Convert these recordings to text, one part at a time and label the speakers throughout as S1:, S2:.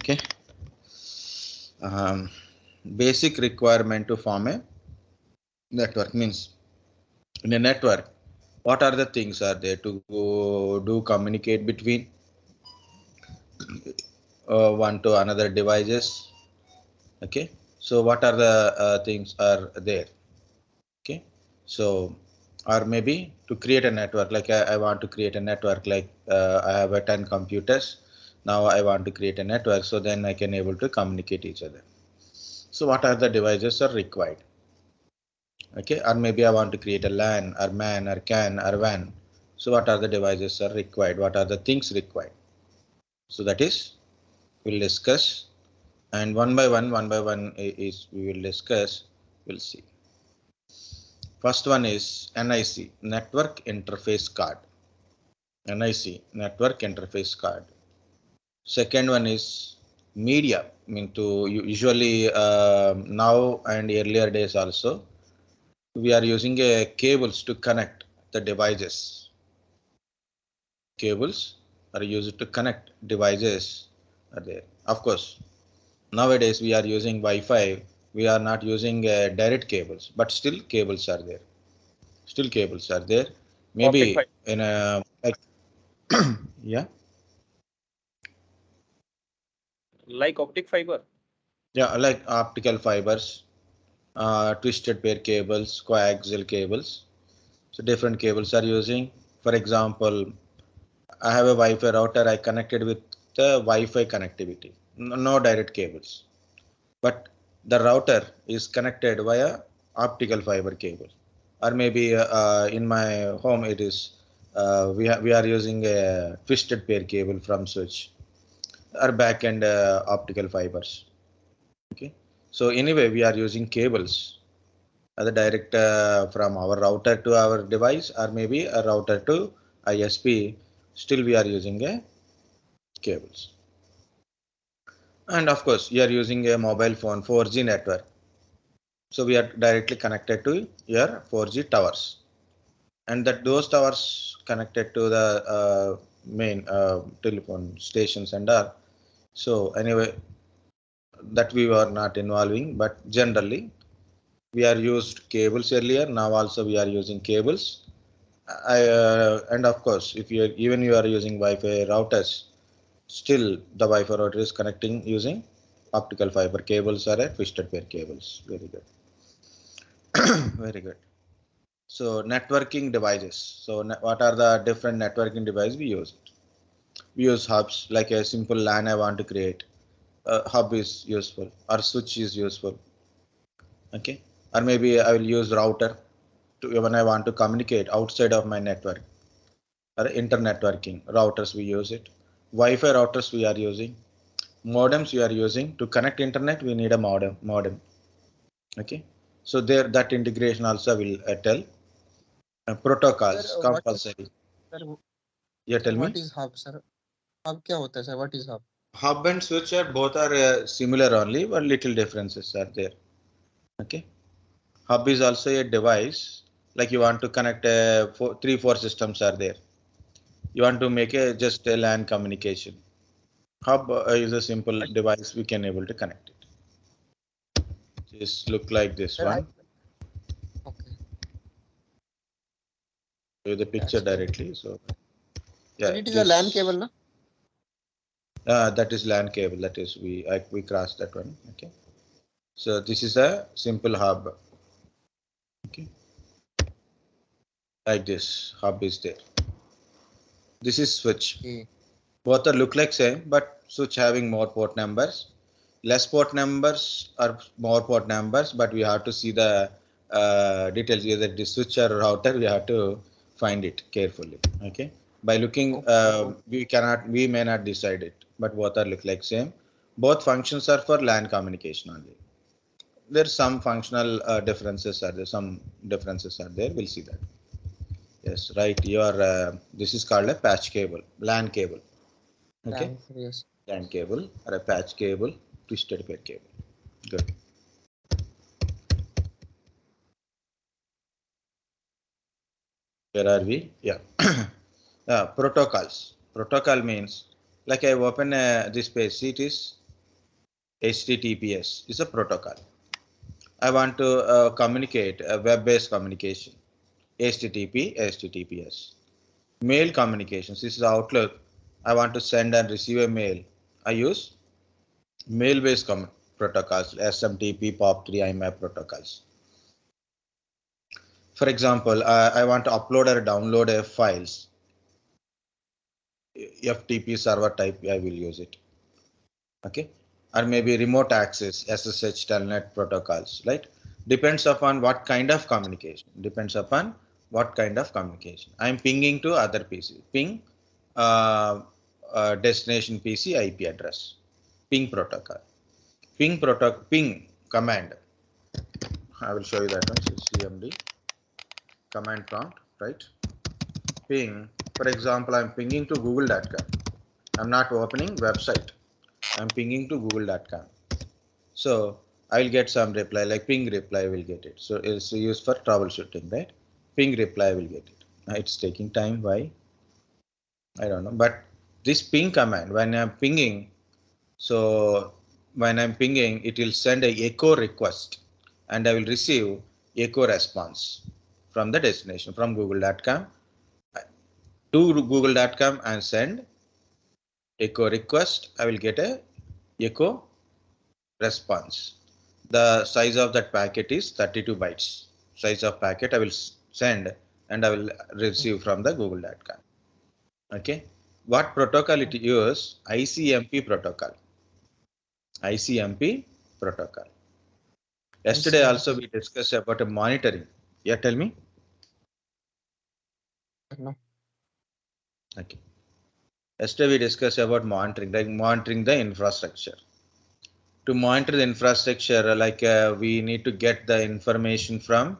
S1: Okay. Basic requirement to form a network means in a network, what are the things are there to do communicate between one to another devices? Okay, so what are the things are there? Okay, so or maybe to create a network, like I want to create a network, like I have a 10 computers. Now I want to create a network, so then I can able to communicate each other. So what are the devices are required? Okay, or maybe I want to create a LAN or MAN or CAN or WAN. So what are the devices are required? What are the things required? So that is we'll discuss, and one by one is we will discuss. We'll see. First one is NIC, Network Interface Card. NIC, Network Interface Card. Second one is media. I mean, to usually now and earlier days also, we are using cables to connect the devices. Cables are used to connect devices are there. Of course, nowadays we are using Wi-Fi. We are not using direct cables, but still cables are there. Still cables are there. Maybe in a like yeah.
S2: Like optic fiber.
S1: Yeah, like optical fibers, twisted pair cables, coaxial cables. So different cables are using. For example, I have a Wi-Fi router. I connected with the Wi-Fi connectivity. No direct cables, but the router is connected via optical fiber cable. Or maybe in my home it is we are using a twisted pair cable from switch or back end optical fibers. Okay, so anyway we are using cables either direct from our router to our device or maybe a router to ISP. Still we are using a cables. And of course you are using a mobile phone 4G network. So we are directly connected to your 4G towers, and that those towers connected to the main telephone stations and all. So anyway, that we were not involving, but generally we are used cables earlier. Now also we are using cables. And of course, if you even you are using Wi-Fi routers, still the Wi-Fi router is connecting using optical fiber cables or a twisted pair cables. Very good. Very good. So networking devices. So what are the different networking devices we use? We use hubs, like a simple LAN I want to create. Hub is useful, or switch is useful. Okay, or maybe I will use router to when I want to communicate outside of my network. Or internetworking routers we use it. Wi-Fi routers we are using. Modems we are using to connect internet. We need a modem. Okay, so there that integration also will tell. Protocols
S3: Sir,
S1: compulsory.
S3: Sir,
S1: Yeah, tell
S3: what
S1: me.
S3: is hub, sir? Hub क्या होता है, sir? What is hub?
S1: Hub and switch are both are similar only, but little differences are there. Okay. Hub is also a device, like you want to connect three, four systems are there. You want to make a just a LAN communication. Hub is a simple device we can able to connect it. Just look like this
S3: Sir,
S1: one.
S3: Okay.
S1: Show the picture
S3: That's
S1: directly. So yeah,
S3: Sir, it is a LAN cable, na?
S1: That is LAN cable. That is we crossed that one. Okay. So this is a simple hub. Okay. Like this hub is there. This is switch.
S3: Okay.
S1: Both are look like same, but switch having more port numbers. Less port numbers or more port numbers, but we have to see the details, either the switch or router. We have to find it carefully. Okay. By looking, we may not decide it, but both are look like same. Both functions are for LAN communication only. There's some functional differences are there. Some differences are there. We'll see that. Yes, right. This is called a patch cable, LAN cable. Okay.
S3: Yes.
S1: LAN cable or a patch cable, twisted pair cable. Good. Where are we? Yeah. Protocols. Protocol means like I open this page. See it is HTTPS is a protocol. I want to communicate a web-based communication. HTTP, HTTPS. Mail communications. This is Outlook. I want to send and receive a mail. I use mail-based protocols, SMTP, POP3, IMAP protocols. For example, I want to upload or download a files. FTP server type, I will use it. Okay, or maybe remote access, SSH, Telnet protocols, right? Depends upon what kind of communication. Depends upon what kind of communication. I'm pinging to other PC. Ping destination PC IP address. Ping protocol. Ping command. I will show you that one. So CMD command prompt, right? Ping. For example, I'm pinging to google.com. I'm not opening website. I'm pinging to google.com. So I will get some reply, like ping reply will get it. So it's used for troubleshooting, right? Ping reply will get it. It's taking time. Why? I don't know. But this ping command, when I'm pinging, so when I'm pinging, it will send a echo request and I will receive echo response from the destination, from google.com to google.com and send echo request. I will get a echo response. The size of that packet is 32 bytes. Size of packet I will send and I will receive from the google.com. Okay. What protocol it use? ICMP protocol. ICMP protocol. Yesterday also we discussed about a monitoring. Yeah, tell me.
S3: No.
S1: Okay. Yesterday we discussed about monitoring, like monitoring the infrastructure. To monitor the infrastructure, like we need to get the information from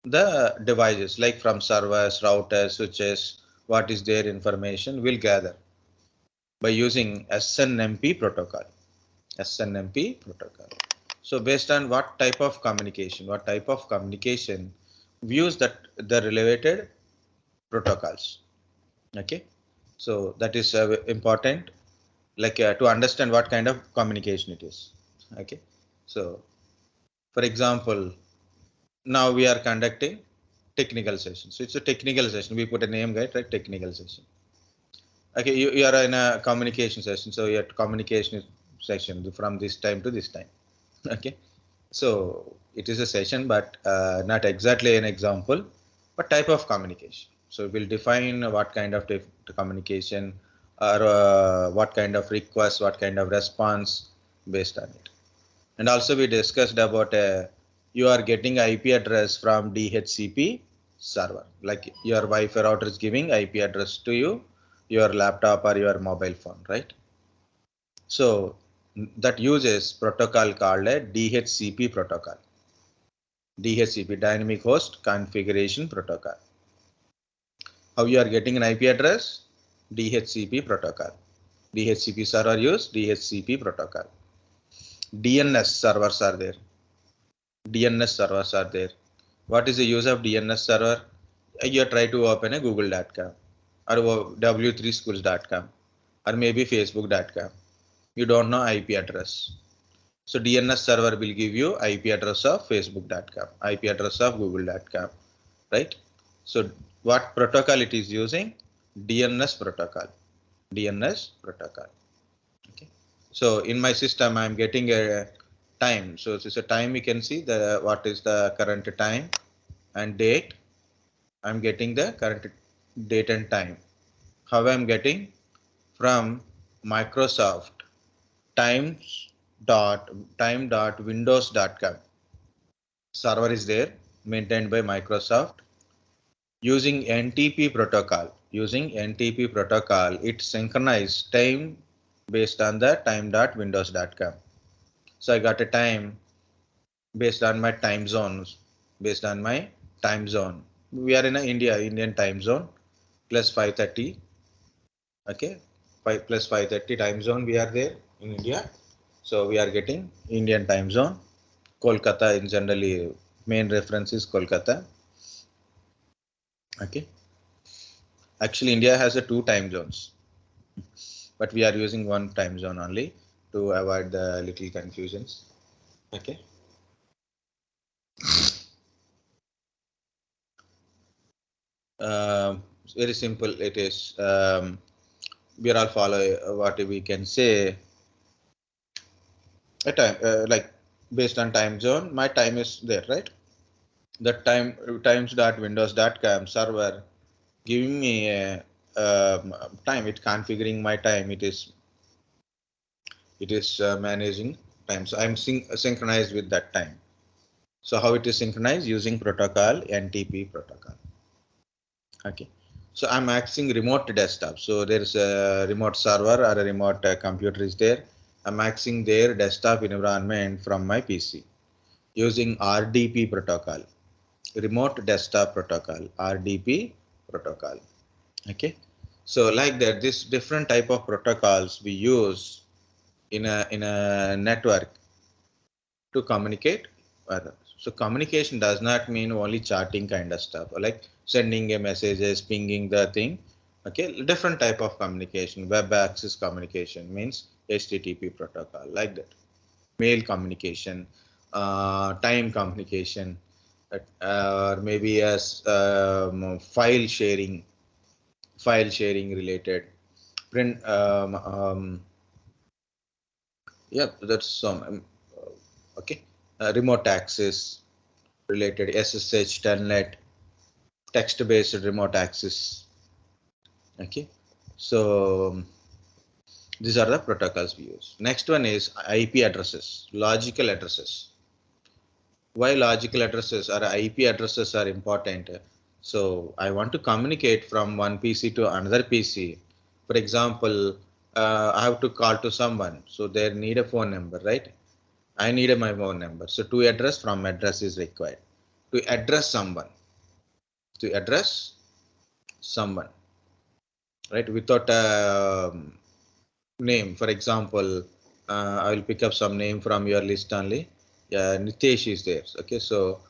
S1: the devices, like from servers, routers, switches, what is their information, we'll gather by using SNMP protocol. SNMP protocol. So based on what type of communication, we use that the related protocols. Okay, so that is important, like to understand what kind of communication it is. Okay, so for example, now we are conducting technical session. So it's a technical session. We put a name, right? Technical session. Okay, you are in a communication session. So your communication session from this time to this time. Okay, so it is a session, but not exactly an example, but type of communication. So we'll define what kind of communication or what kind of request, what kind of response based on it. And also we discussed about you are getting IP address from DHCP server, like your Wi-Fi router is giving IP address to you, your laptop or your mobile phone, right? So that uses protocol called a DHCP protocol. DHCP, Dynamic Host Configuration Protocol. How you are getting an IP address? DHCP protocol. DHCP server use DHCP protocol. DNS servers are there. DNS servers are there. What is the use of DNS server? You try to open a google.com or w3schools.com or maybe facebook.com. You don't know IP address. So DNS server will give you IP address of facebook.com, IP address of google.com, right? So what protocol it is using? DNS protocol. DNS protocol. Okay. So in my system, I'm getting a time. So it's a time. You can see the what is the current time and date. I'm getting the current date and time. How I'm getting? From Microsoft time.windows.com. Server is there, maintained by Microsoft. Using NTP protocol, it synchronized time based on the time.windows.com. So I got a time based on my time zones, We are in Indian time zone, plus 5:30. Okay, 5 plus 5:30 time zone we are there in India. So we are getting Indian time zone. Kolkata in generally main reference is Kolkata. Okay. Actually, India has a 2 time zones, but we are using 1 time zone only. to avoid the little confusions. Okay. Very simple it is. We are all follow what we can say a time like based on time zone. My time is there, right? That times.windows.com server giving me a time. It configuring my time. It is managing time. So I'm synchronized with that time. So how it is synchronized? Using protocol NTP protocol. Okay. So I'm accessing remote desktop. So there's a remote server or a remote computer is there. I'm accessing their desktop environment from my PC using RDP protocol, remote desktop protocol, RDP protocol. Okay. So like that, this different type of protocols we use in a network to communicate. So communication does not mean only chatting kind of stuff, or like sending a messages, pinging the thing. Okay, different type of communication. Web access communication means HTTP protocol, like that. Mail communication, time communication, or maybe as file sharing related. Print. Yeah, that's some. Okay, remote access related SSH, telnet, text-based remote access. Okay, so these are the protocols we use. Next one is IP addresses, logical addresses. Why logical addresses or IP addresses are important? So I want to communicate from one PC to another PC. For example, I have to call to someone, so they need a phone number, right? I need my phone number. So to address from address is required. To address someone, right? Without a name. For example, I will pick up some name from your list only. Yeah, Nitesh is there. Okay, so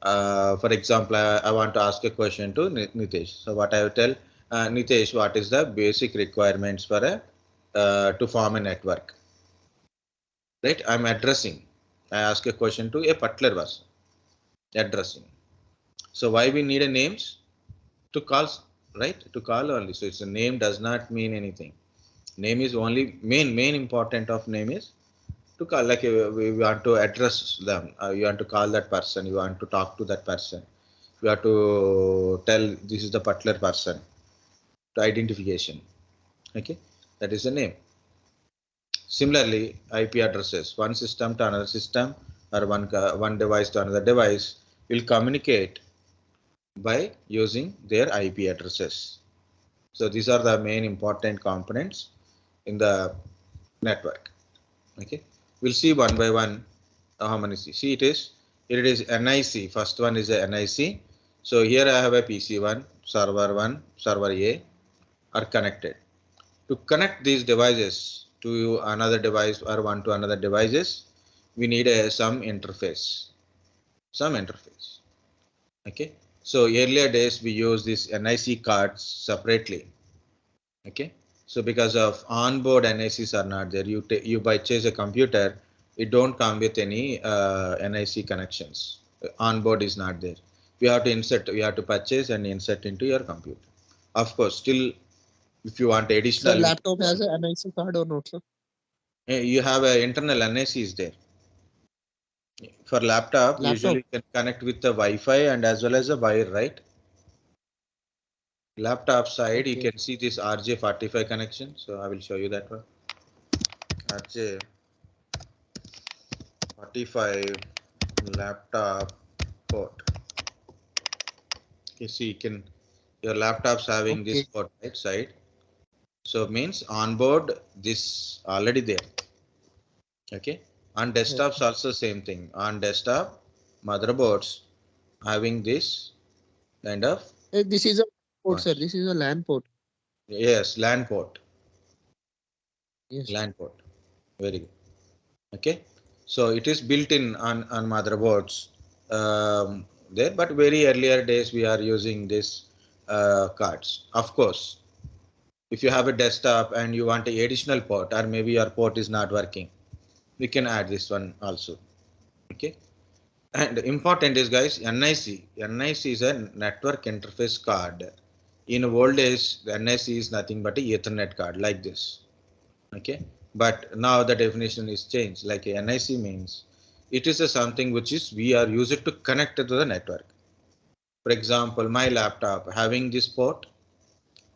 S1: for example, I want to ask a question to Nitesh. So what I will tell Nitesh, what is the basic requirements for a to form a network? Right, I'm addressing. I ask a question to a particular person. Addressing. So why we need a names? To call, right? To call only. So it's a name does not mean anything. Name is only main important of name is to call, like we want to address them. You want to call that person. You want to talk to that person. You have to tell this is the particular person. To identification. Okay, that is the name. Similarly, IP addresses. One system to another system or one device to another device will communicate by using their IP addresses. So these are the main important components in the network. Okay, we'll see one by one how many. See, it is NIC. First one is a NIC. So here I have a PC1, server A are connected. To connect these devices to another device or one to another devices, we need some interface. Okay. So earlier days we use these NIC cards separately. Okay. So because of onboard NICs are not there, you purchase a computer, it don't come with any NIC connections. Onboard is not there. We have to insert, we have to purchase and insert into your computer. Of course, still if you want
S3: Sir,
S1: additional,
S3: laptop has a NIC card or not, sir?
S1: you have an internal NIC is there. For laptop, usually you can connect with the Wi-Fi and as well as a wire, right? Laptop side, you can see this RJ45 connection. So I will show you that one. RJ45 laptop port. You see, your laptop's having this port right side. So means onboard this already there. Okay. On desktops also same thing. On desktop motherboards having this kind of.
S3: This is a port, sir. This is a LAN port.
S1: Yes, LAN port.
S3: Yes.
S1: LAN port. Very good. Okay. So it is built in on motherboards there, but very earlier days we are using this cards. Of course, if you have a desktop and you want an additional port or maybe your port is not working, we can add this one also. Okay. And important is, guys, NIC. NIC is a network interface card. In old days, the NIC is nothing but a Ethernet card like this. Okay. But now the definition is changed. Like a NIC means it is a something which is we are used to connect to the network. For example, my laptop having this port,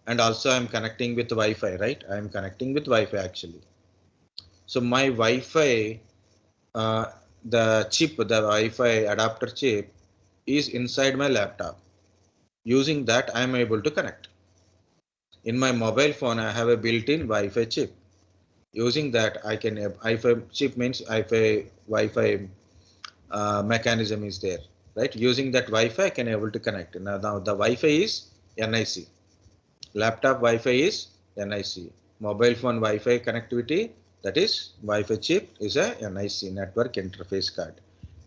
S1: and also I'm connecting with Wi-Fi, right? I'm connecting with Wi-Fi actually. So my Wi-Fi, uh, the chip, the Wi-Fi adapter chip is inside my laptop. Using that, I am able to connect. In my mobile phone, I have a built-in Wi-Fi chip. Using that, I can Wi-Fi chip means Wi-Fi mechanism is there, right? Using that Wi-Fi, I can able to connect. Now the Wi-Fi is NIC. Laptop Wi-Fi is NIC. Mobile phone Wi-Fi connectivity, that is Wi-Fi chip, is a NIC, network interface card.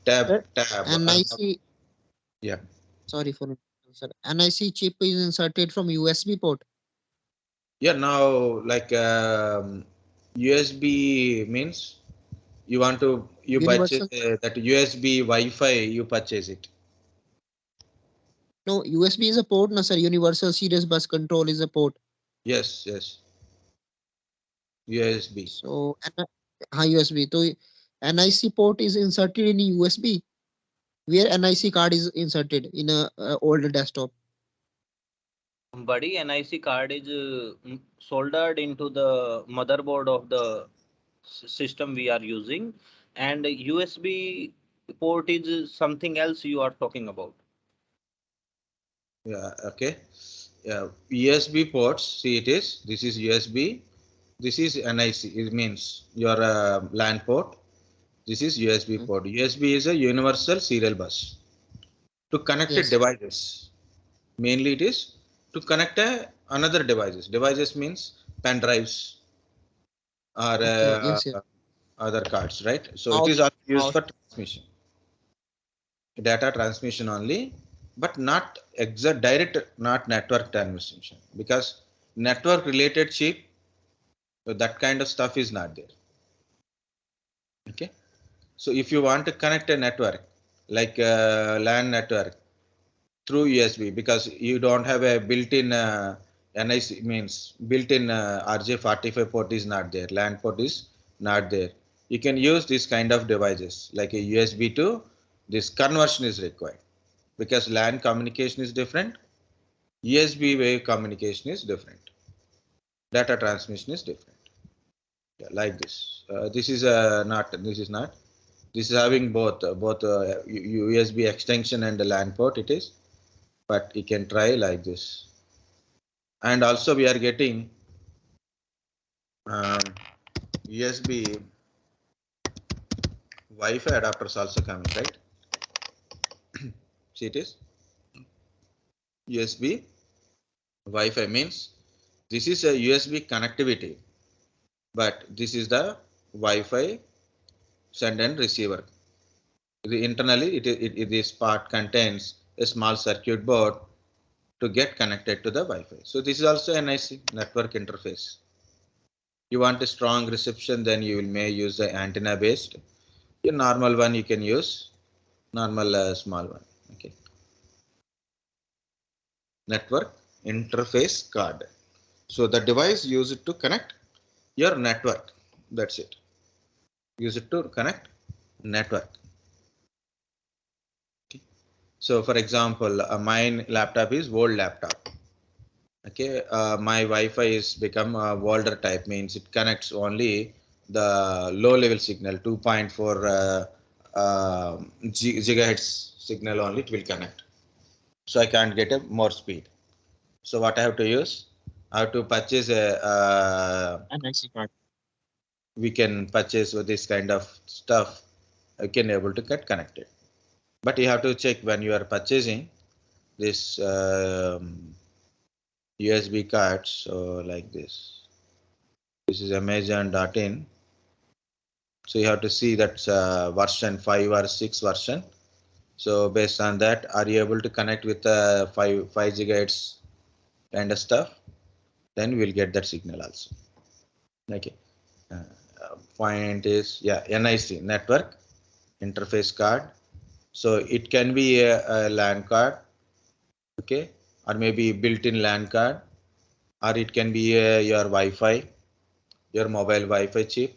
S3: Sir,
S1: Tab.
S3: NIC,
S1: Yeah.
S3: sorry for sir. NIC chip is inserted from USB port.
S1: Yeah. Now, like USB means you want to purchase
S3: Universal.
S1: that USB Wi-Fi. You purchase it.
S3: No, USB is a port, no sir. Universal Serious Bus Control is a port.
S1: Yes. Yes. USB.
S3: So USB. So NIC port is inserted in USB, where NIC card is inserted in a older desktop.
S2: Buddy, NIC card is soldered into the motherboard of the system we are using, and USB port is something else you are talking about.
S1: Yeah. Okay. Yeah. USB ports. See, it is. This is USB. This is NIC. It means your LAN port. This is USB
S3: Mm.
S1: port. USB is a universal serial bus to connected
S3: Yes.
S1: devices. Mainly, it is to connect another devices. Devices means pen drives or
S3: Okay. Yes. Yes.
S1: other cards, right? So it is
S3: Mouse.
S1: also used
S3: Mouse.
S1: for transmission, data transmission only, but not exact direct, not network transmission, because network related chip, that kind of stuff is not there. Okay. So if you want to connect a network like LAN network through USB, because you don't have a built-in NIC means built-in RJ45 port is not there, LAN port is not there. You can use this kind of devices like a USB to this conversion is required, because LAN communication is different, USB wave communication is different, data transmission is different. Yeah, like this. This is not. This is not. This is having both USB extension and the LAN port. It is, but you can try like this. And also we are getting um, USB Wi-Fi adapters also coming, right? See, it is USB Wi-Fi means this is a USB connectivity, but this is the Wi-Fi send and receiver. Internally, this part contains a small circuit board to get connected to the Wi-Fi. So this is also a nice network interface. You want a strong reception, then you may use the antenna based. A normal one you can use, normal small one. Okay. Network interface card. So the device use it to connect your network. That's it. Use it to connect network. Okay. So for example, my laptop is old laptop. Okay, my Wi-Fi is become a older type, means it connects only the low level signal 2.4 gigahertz signal only it will connect. So I can't get a more speed. So what I have to use? I have to purchase a
S3: NIC card.
S1: we can purchase with this kind of stuff. I can able to get connected. But you have to check when you are purchasing this USB cards. So like this. This is Amazon.in. So you have to see that's version 5 or 6 version. So based on that, are you able to connect with 5 gigahertz kind of stuff? Then we'll get that signal also. Okay. point is, yeah, NIC, network interface card. So it can be a LAN card, okay, or maybe built-in LAN card, or it can be your Wi-Fi, your mobile Wi-Fi chip.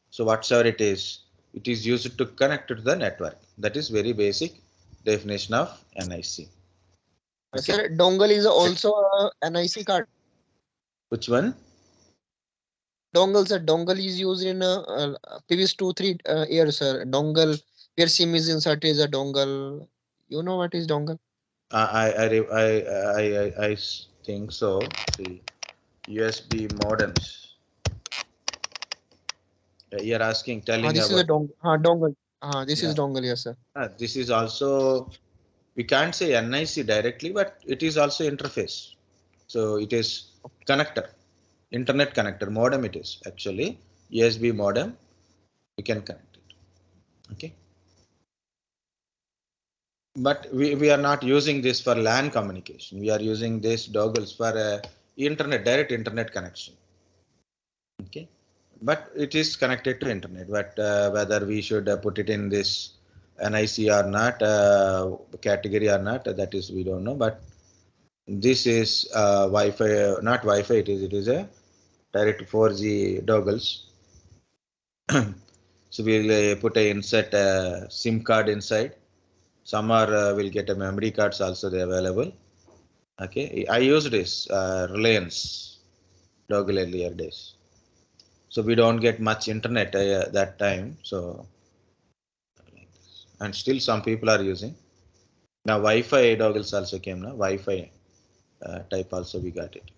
S1: So whatsoever it is used to connect to the network. That is very basic definition of NIC. Okay.
S3: Sir, dongle is also a NIC card.
S1: Which one?
S3: Dongle, sir. Dongle is used in previous 2-3 years, sir. Dongle, where SIM is inserted is a dongle. You know what is dongle?
S1: I think so. See, USB modems. You're asking, telling
S3: This is a
S1: about.
S3: dongle. Dongle. This is
S1: Yeah.
S3: dongle, yes, sir.
S1: This is also, we can't say NIC directly, but it is also interface. So it is connector, internet connector, modem it is actually, USB modem, we can connect it. Okay. But we are not using this for LAN communication. We are using this dongles for internet, direct internet connection. Okay. But it is connected to internet, but whether we should put it in this NIC or not, category or not, that is we don't know. But this is Wi-Fi, not Wi-Fi. It is a direct 4G dongles. So we'll put a insert SIM card inside. Some are will get a memory cards also they available. Okay, I used this Reliance dongle earlier days. So we don't get much internet that time. So, and still some people are using. Now Wi-Fi dongles also came now. Wi-Fi type also we got it.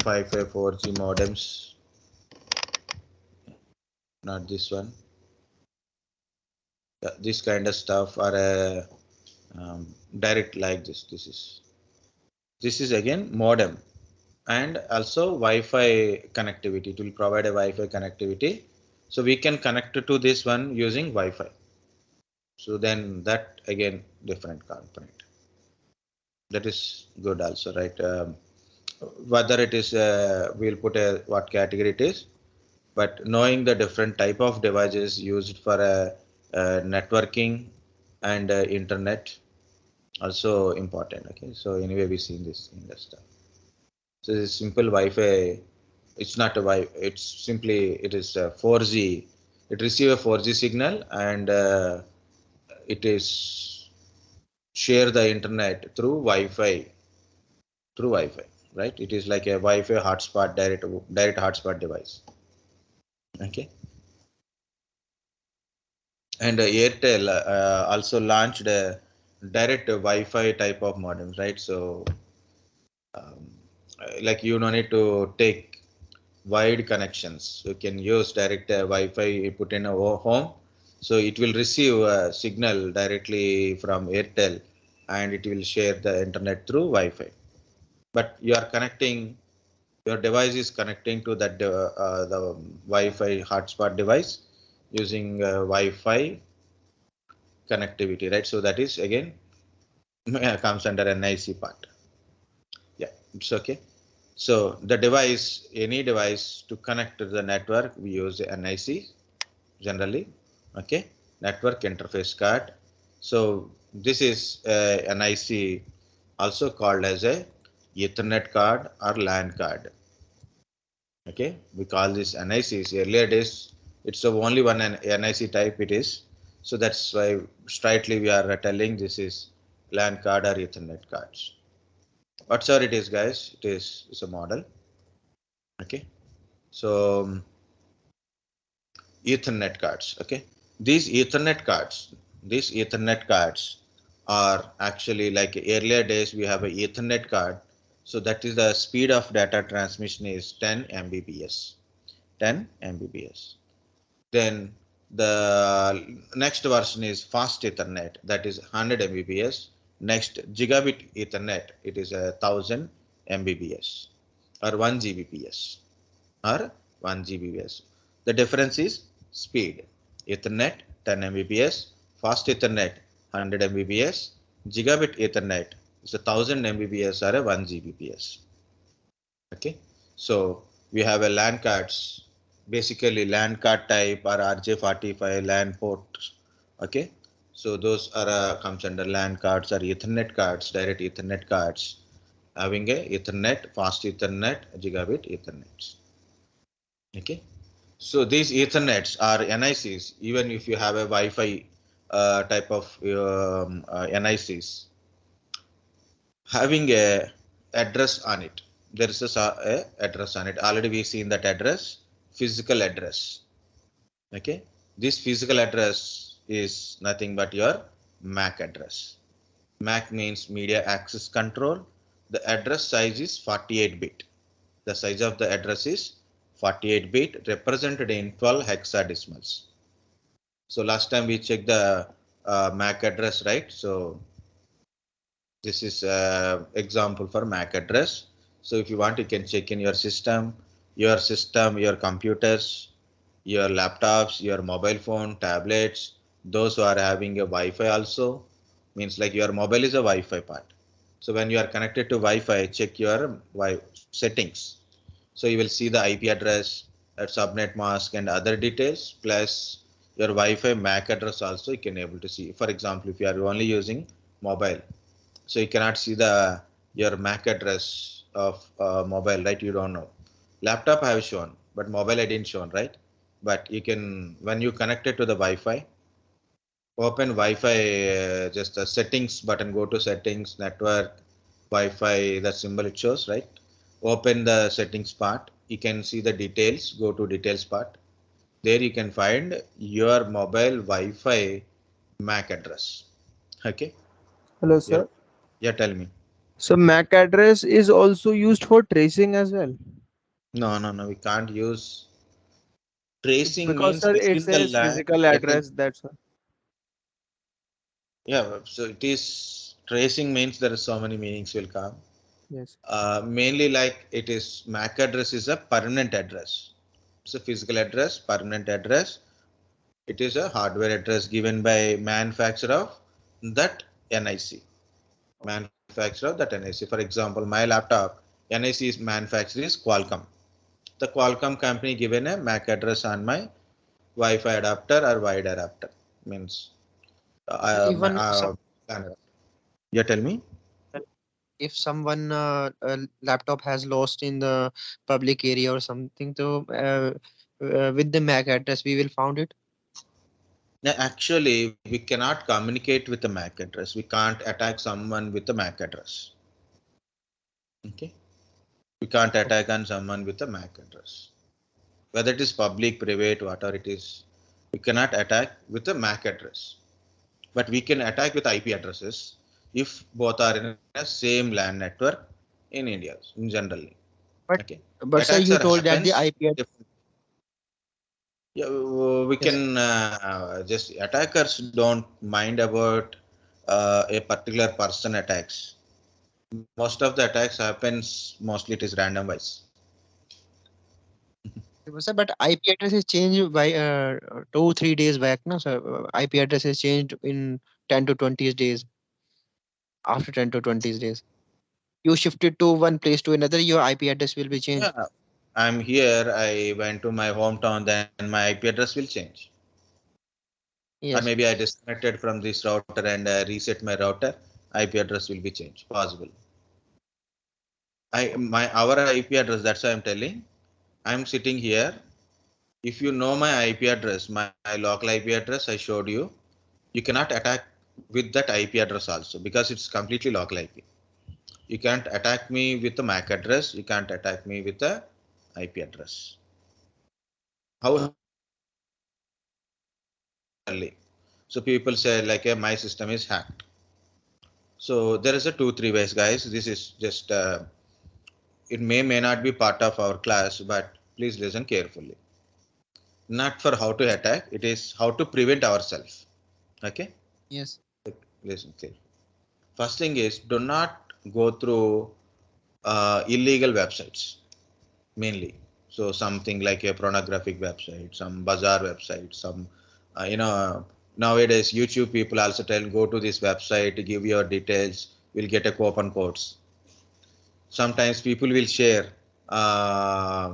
S1: Wi-Fi 4G modems. Not this one. This kind of stuff are direct like this. This is again modem. And also Wi-Fi connectivity. It will provide a Wi-Fi connectivity. So we can connect to this one using Wi-Fi. So then that again different component. That is good also, right? Whether it is we'll put a what category it is, but knowing the different type of devices used for networking and internet also important. Okay, so anyway we seen this in the stuff. So this simple Wi-Fi, it's not a Wi, it's simply it is a 4G. It receive a 4G signal and it is share the internet through Wi-Fi, right? It is like a Wi-Fi hotspot, direct hotspot device. Okay. And Airtel also launched a direct Wi-Fi type of modems, right? So um, like you don't need to take wide connections. You can use direct Wi-Fi you put in a home. So it will receive a signal directly from Airtel and it will share the internet through Wi-Fi. But you are connecting, your device is connecting to that the Wi-Fi hotspot device using Wi-Fi connectivity, right? So that is again comes under NIC part. Yeah, it's okay. So the device, any device to connect to the network, we use NIC generally. Okay, network interface card. So this is NIC, also called as a Ethernet card or LAN card. Okay, we call this NICs. Earlier days, it's only one NIC type it is. So that's why straightly we are telling this is LAN card or Ethernet cards. Whatsoever it is, guys, it's a model. Okay, so Ethernet cards. Okay, these Ethernet cards are actually like earlier days we have a Ethernet card. So that is the speed of data transmission is 10 Mbps. 10 Mbps. Then the next version is fast Ethernet, that is 100 Mbps. Next Gigabit Ethernet, it is 1000 Mbps or 1 Gbps or 1 Gbps. The difference is speed. Ethernet 10 Mbps, fast Ethernet 100 Mbps. Gigabit Ethernet is 1000 Mbps or a 1 Gbps. Okay, so we have a LAN cards, basically LAN card type or RJ45 LAN ports. Okay, so those are comes under LAN cards or Ethernet cards, direct Ethernet cards, having a Ethernet, fast Ethernet, Gigabit Ethernet. Okay, so these Ethernets are NICs. Even if you have a Wi-Fi type of NICs, having a address on it. There is a address on it. Already we seen that address, physical address. Okay, this physical address is nothing but your MAC address. MAC means media access control. The address size is 48-bit. The size of the address is 48-bit, represented in 12 hexadecimals. So last time we checked the MAC address, right? So this is example for MAC address. So if you want, you can check in your system, your computers, your laptops, your mobile phone, tablets, those who are having a Wi-Fi also, means like your mobile is a Wi-Fi part. So when you are connected to Wi-Fi, check your settings. So you will see the IP address, subnet mask and other details, plus your Wi-Fi MAC address also you can able to see. For example, if you are only using mobile, so you cannot see the your MAC address of mobile, right? You don't know. Laptop I have shown, but mobile I didn't shown, right? But you can, when you connect it to the Wi-Fi, open Wi-Fi, just the settings button, go to settings, network, Wi-Fi, the symbol it shows, right? Open the settings part. You can see the details, go to details part. There you can find your mobile Wi-Fi MAC address. Okay.
S4: Hello,
S1: Yeah,
S4: sir.
S1: yeah, tell me.
S4: So MAC address is also used for tracing as well.
S1: No, no, no, we can't use. Tracing
S4: Because
S1: means
S4: sir, it
S1: within the
S4: says
S1: LAN,
S4: physical address. That's why.
S1: yeah, so it is tracing means there are so many meanings will come.
S4: Yes.
S1: Mainly like it is MAC address is a permanent address. It's a physical address, permanent address. It is a hardware address given by manufacturer of that NIC. Manufacturer of that NIC. For example, my laptop, NIC is manufacturer is Qualcomm. The Qualcomm company given a MAC address on my Wi-Fi adapter or wide adapter. Means
S3: Even
S1: yeah, tell me.
S3: if someone laptop has lost in the public area or something, so with the MAC address we will found it.
S1: Yeah, actually, we cannot communicate with the MAC address. We can't attack someone with the MAC address. Okay, we can't attack on someone with a MAC address. Whether it is public, private, whatever it is, we cannot attack with the MAC address. But we can attack with IP addresses if both are in a same LAN network in India, in generally.
S3: But
S1: Okay,
S3: sir,
S1: attacks
S3: you
S1: are
S3: told that the
S1: happens.
S3: IP address.
S1: Yeah, we
S3: Yes.
S1: can just attackers don't mind about a particular person attacks. Most of the attacks happens mostly it is random wise.
S3: Sir, but IP address is changed by 2-3 days back. No, sir. IP address is changed in 10 to 20 days. After 10 to 20 days, you shifted to one place to another, your IP address will be changed.
S1: Yeah, I'm here. I went to my hometown, then my IP address will change. Or
S3: Yes.
S1: maybe I disconnected from this router and reset my router. IP address will be changed. Possible. Our IP address. That's why I'm telling. I'm sitting here. If you know my IP address, my local IP address, I showed you. You cannot attack with that IP address also because it's completely local IP. You can't attack me with the MAC address. You can't attack me with the IP address. How early? So people say like my system is hacked. So there is a 2-3 ways, guys. This is just it may not be part of our class, but please listen carefully. Not for how to attack, it is how to prevent ourselves. Okay,
S3: Yes.
S1: listen carefully. First thing is do not go through illegal websites mainly. So something like a pornographic website, some bazaar website, some you know Nowadays, YouTube people also tell go to this website, give your details, you'll get a coupon codes. Sometimes people will share a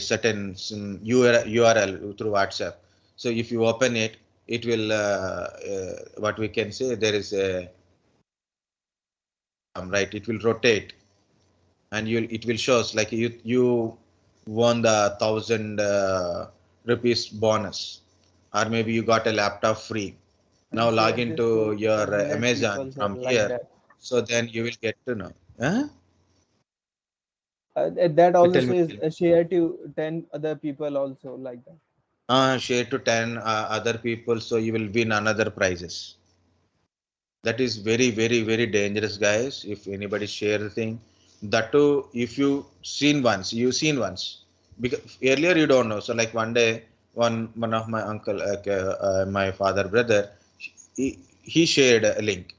S1: certain URL through WhatsApp. So if you open it, it will what we can say there is a right. It will rotate, and it will shows like you won the 1,000 rupees bonus, or maybe you got a laptop free. Now
S4: And
S1: log
S4: share this
S1: into
S4: to
S1: your
S4: 10 million
S1: Amazon
S4: people
S1: from
S4: like
S1: here,
S4: that.
S1: so then you will get to know. Huh?
S4: That also
S1: Tell me.
S4: says share to 10 other people also like that.
S1: Share to 10 other people, so you will win another prizes. That is very, very, very dangerous, guys. If anybody share the thing, that too, if you seen once, because earlier you don't know. So like one day, one of my uncle, like my father brother, he shared a link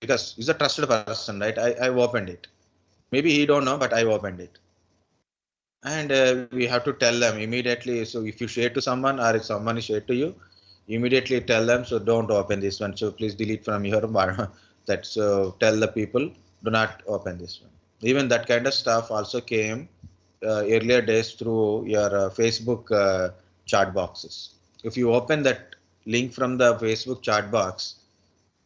S1: because he's a trusted person, right? I opened it. Maybe he don't know, but I opened it. And we have to tell them immediately. So if you share to someone or if someone is shared to you, immediately tell them, so don't open this one, so please delete from your that. So tell the people, do not open this one. Even that kind of stuff also came earlier days through your Facebook chat boxes. If you open that link from the Facebook chat box,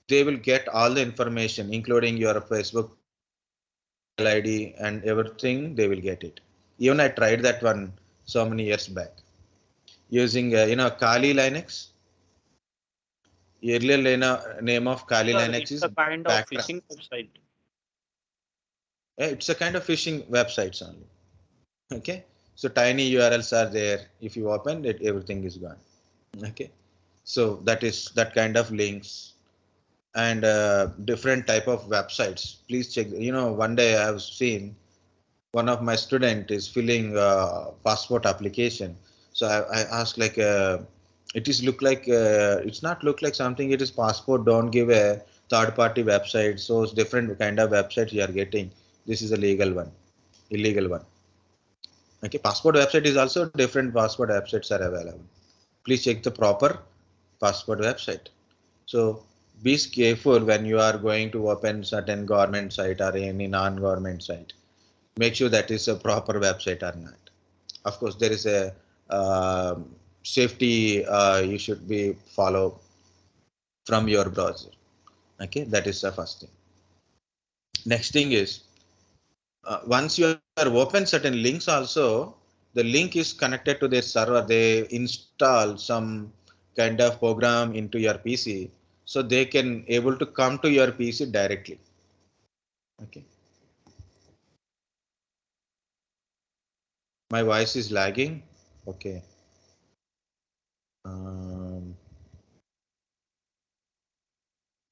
S1: they will get all the information including your Facebook email ID and everything. They will get it. Even I tried that one so many years back using Kali Linux. Earlier name of Kali
S2: Sir,
S1: Linux
S2: it's
S1: is
S2: a kind of
S1: Backtrack.
S2: phishing website.
S1: It's a kind of phishing websites only. Okay, so tiny URLs are there. If you open it, everything is gone. Okay, so that is that kind of links and different type of websites. Please check. One day I have seen one of my student is filling passport application. So I asked like it is look like it's not look like something. It is passport. Don't give a third party website. So it's different kind of website you are getting. This is a legal one, illegal one. Okay, passport website is also different. Passport websites are available. Please check the proper passport website. So be careful when you are going to open certain government site or any non-government site. Make sure that is a proper website or not. Of course, there is a safety you should be follow from your browser. Okay, that is the first thing. Next thing is once you are open certain links also, the link is connected to their server. They install some kind of program into your PC, so they can able to come to your PC directly. Okay, my voice is lagging. Okay. Um,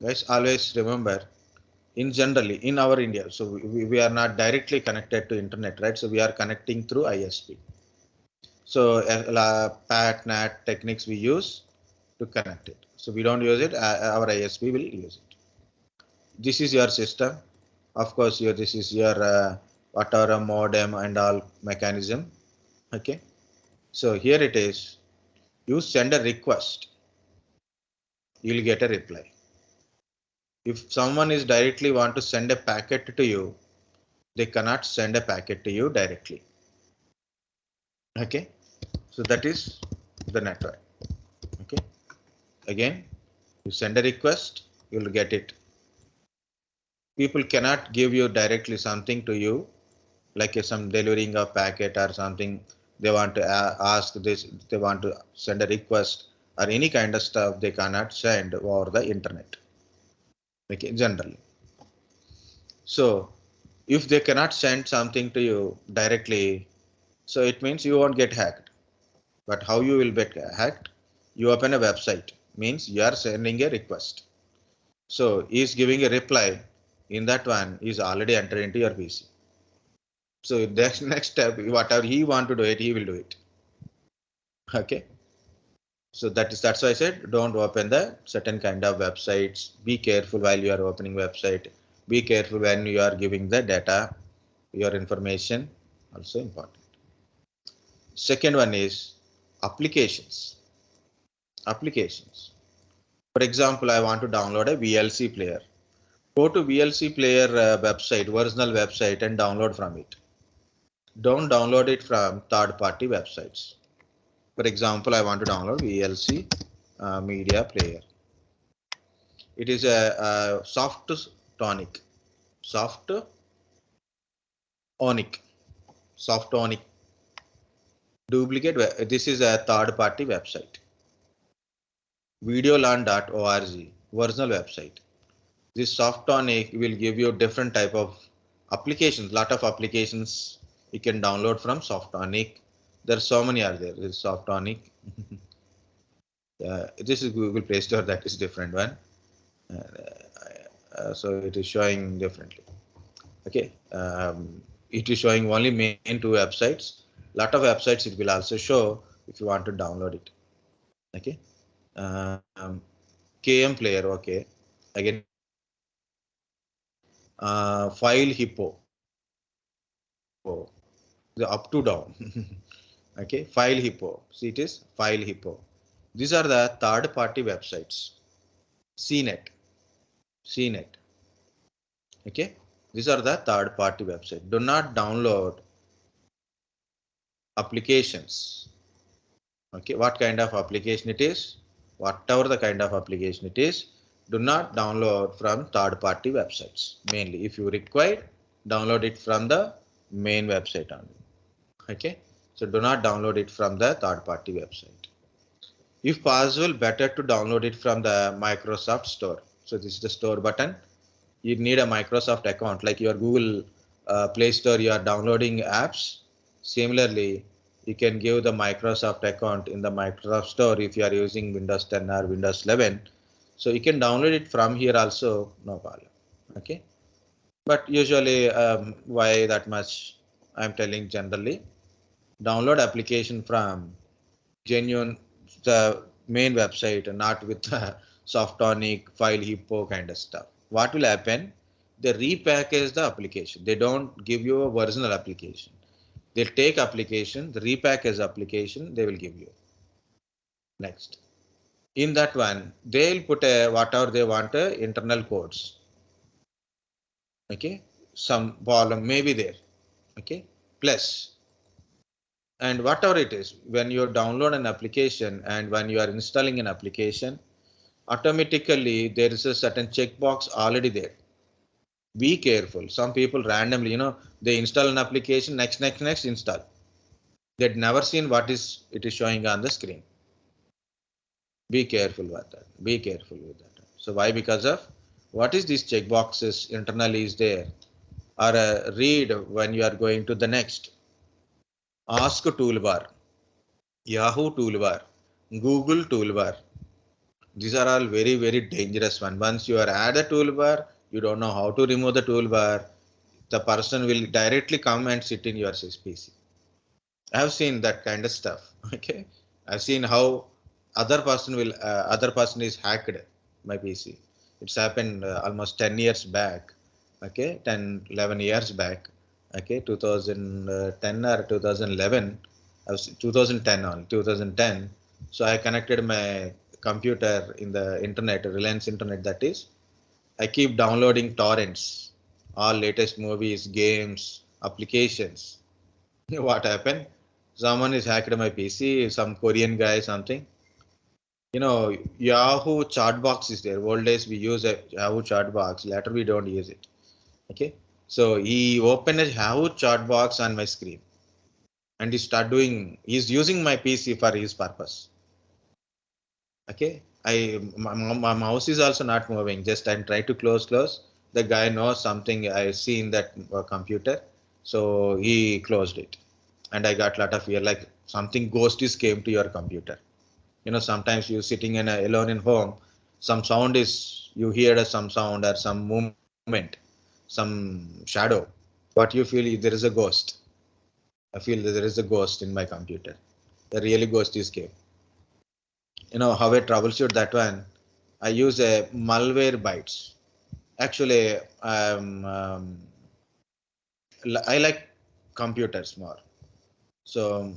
S1: Guys, always remember in generally in our India, so we are not directly connected to internet, right? So we are connecting through ISP. So PAT, NAT techniques we use to connect it. So we don't use it, our ISP will use it. This is your system. Of course, this is your whatever modem and all mechanism. Okay. So here it is. You send a request, you'll get a reply. If someone is directly want to send a packet to you, they cannot send a packet to you directly. Okay, so that is the network. Okay, again, you send a request, you'll get it. People cannot give you directly something to you, like some delivering a packet or something. They want to ask this, they want to send a request or any kind of stuff, they cannot send over the internet. Okay, generally. So if they cannot send something to you directly, so it means you won't get hacked. But how you will get hacked? You open a website, means you are sending a request. So he is giving a reply. In that one is already entered into your PC. So next step, whatever he want to do it, he will do it. Okay. So that's why I said don't open the certain kind of websites. Be careful while you are opening website. Be careful when you are giving the data, your information, also important. Second one is applications. applications. For example, I want to download a VLC player. Go to VLC player website, original website, and download from it. Don't download it from third-party websites. For example, I want to download VLC media player. It is a soft tonic, soft onic, soft onic duplicate. This is a third-party website. Videolearn.org, original website. This soft tonic will give you different type of applications. Lot of applications you can download from soft tonic. There are so many are there. This soft tonic. This is Google Play Store. That is different one. So it is showing differently. Okay, it is showing only main two websites. Lot of websites it will also show if you want to download it. Okay, KM player. Okay, again file hippo. The up to down. Okay, file hippo. See, it is file hippo. These are the third party websites. CNET. CNET. Okay, these are the third party website. Do not download applications. Okay, what kind of application it is, whatever the kind of application it is, do not download from third party websites. Mainly, if you require, download it from the main website only. Okay, so do not download it from the third party website. If possible, better to download it from the Microsoft Store. So this is the store button. You need a Microsoft account, like your Google Play Store, you are downloading apps. Similarly, you can give the Microsoft account in the Microsoft Store if you are using Windows 10 or Windows 11. So you can download it from here also, no problem. Okay, but usually why that much I'm telling generally, download application from genuine the main website and not with softonic file hippo kind of stuff. What will happen? They repackage the application. They don't give you a original application. They'll take application, the repackage application, they will give you. Next. In that one, they'll put a whatever they want internal codes. Okay. Some volume may be there. Okay. Plus. And whatever it is, when you download an application and when you are installing an application, automatically there is a certain checkbox already there. Be careful. Some people randomly, they install an application, next install. They'd never seen what is it is showing on the screen. Be careful with that. Be careful with that. So why? Because of what is these checkboxes internally is there, or read when you are going to the next. Ask toolbar, Yahoo toolbar, Google toolbar. These are all very dangerous one. Once you are add a toolbar, you don't know how to remove the toolbar. The person will directly come and sit in your PC. I have seen that kind of stuff. Okay, I've seen how other person is hacked my PC. It's happened almost 10 years back. Okay, 10-11 years back. Okay, 2010 or 2011. I was 2010 on 2010. So I connected my computer in the internet, Reliance internet that is. I keep downloading torrents, all latest movies, games, applications. What happened? Someone is hacked my PC, some Korean guy, something. Yahoo chat box is there. Old days we use a Yahoo chat box. Later we don't use it. Okay. So he opened a Yahoo chat box on my screen, and he's using my PC for his purpose. Okay. My mouse is also not moving. Just I'm trying to close. The guy knows something I see in that computer, so he closed it, and I got a lot of fear, like something ghosties came to your computer. Sometimes you're sitting alone in home, some sound is you hear some sound or some movement, some shadow. What you feel there is a ghost. I feel that there is a ghost in my computer. The really ghost is came. How I troubleshoot that one? I use a malware bytes. Actually, I like computers more. So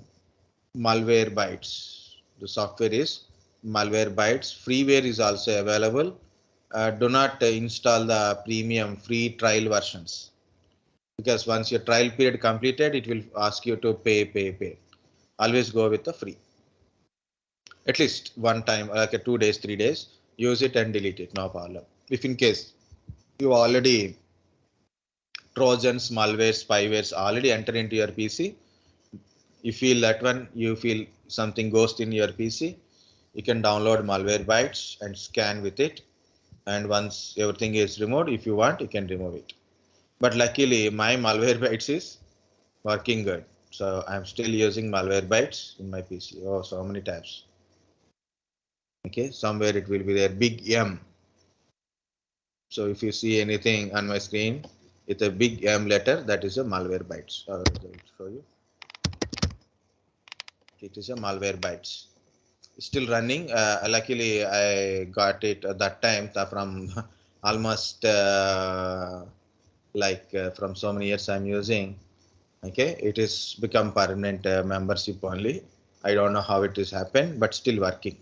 S1: malware bytes. The software is Malwarebytes. Freeware is also available. Do not install the premium free trial versions, because once your trial period completed, it will ask you to pay. Always go with the free. At least one time, like a 2 days, 3 days, use it and delete it, no problem. If in case you already Trojans, malwares, spywares already enter into your PC, you feel that one, you feel something ghost in your PC, you can download Malwarebytes and scan with it. And once everything is removed, if you want, you can remove it. But luckily, my Malwarebytes is working good. So I'm still using Malwarebytes in my PC. Oh, so many tabs. Okay, somewhere it will be there, big M. So if you see anything on my screen, it's a big M letter, that is a Malwarebytes. I will show you. It is a Malwarebytes. Still running. Luckily, I got it at that time from almost from so many years I'm using. Okay, it is become permanent membership only. I don't know how it is happened, but still working.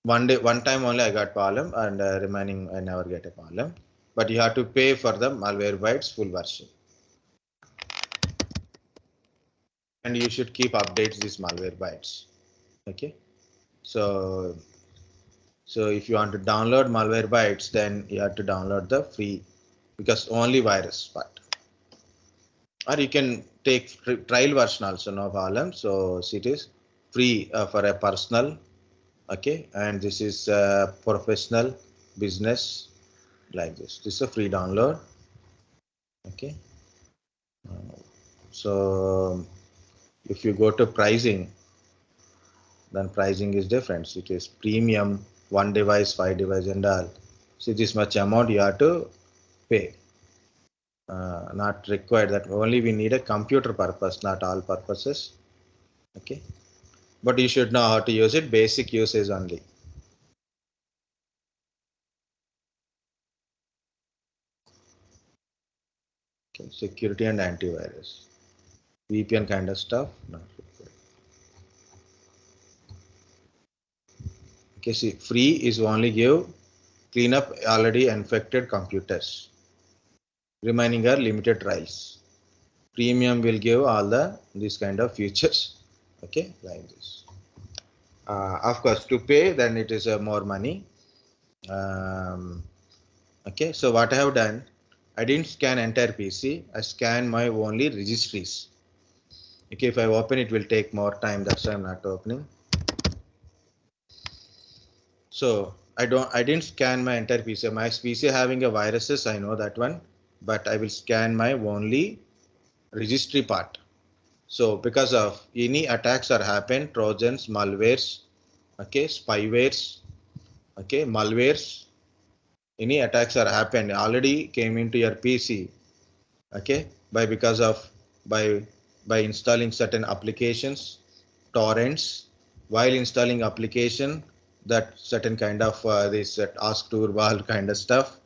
S1: One time only I got problem, and remaining I never get a problem. But you have to pay for the Malwarebytes full version, and you should keep updates these Malwarebytes. Okay, so if you want to download Malwarebytes, then you have to download the free, because only virus part. Or you can take trial version also, no problem. So it is free for a personal. Okay, and this is professional, business, like this. This is a free download. Okay, so if you go to pricing, then pricing is different. It is premium, 1 device, 5 device, and all. See, this much amount you have to pay. Not required, that only we need a computer purpose, not all purposes. Okay, but you should know how to use it, basic usage only. Okay, security and antivirus, VPN kind of stuff, not required. Okay, see, free is only give clean up already infected computers, remaining are limited trials. Premium will give all the this kind of features. Okay, like this. Of course, to pay, then it is more money. Okay, so what I have done, I didn't scan entire PC. I scan my only registries. Okay, if I open it will take more time. That's why I'm not opening. So I didn't scan my entire PC. My PC having a viruses, I know that one, but I will scan my only registry part. So because of any attacks are happened, Trojans, malwares, okay, spywares, okay, malwares, any attacks are happened already came into your PC. Okay, because of by installing certain applications, torrents, while installing application, that certain kind of this ask toolbar kind of stuff,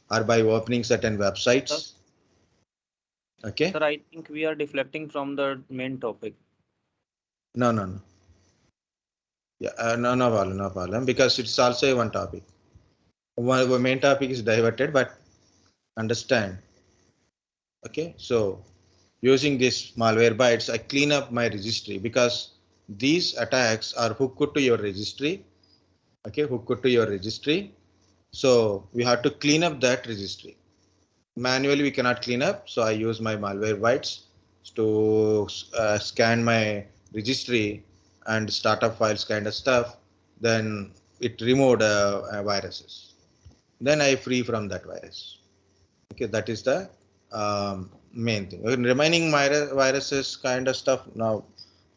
S1: or by opening certain websites. Okay,
S2: Sir, I think we are deflecting from the main topic.
S1: no, yeah, no problem, because it's also one topic. One main topic is diverted, but understand. Okay, so using this Malwarebytes, I clean up my registry, because these attacks are hooked to your registry. Okay, hooked to your registry. So we have to clean up that registry. Manually we cannot clean up, so I use my Malwarebytes to scan my registry and startup files kind of stuff. Then it removed viruses. Then I free from that virus. Okay, that is the main thing. Remaining viruses kind of stuff, now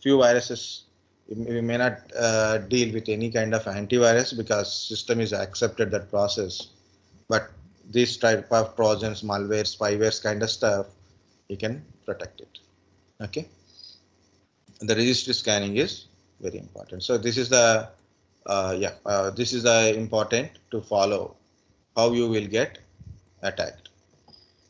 S1: few viruses we may not deal with any kind of antivirus, because system is accepted that process. But this type of trojans, malwares, spywares kind of stuff, you can protect it. Okay, the registry scanning is very important. So this is the this is the important to follow how you will get attacked.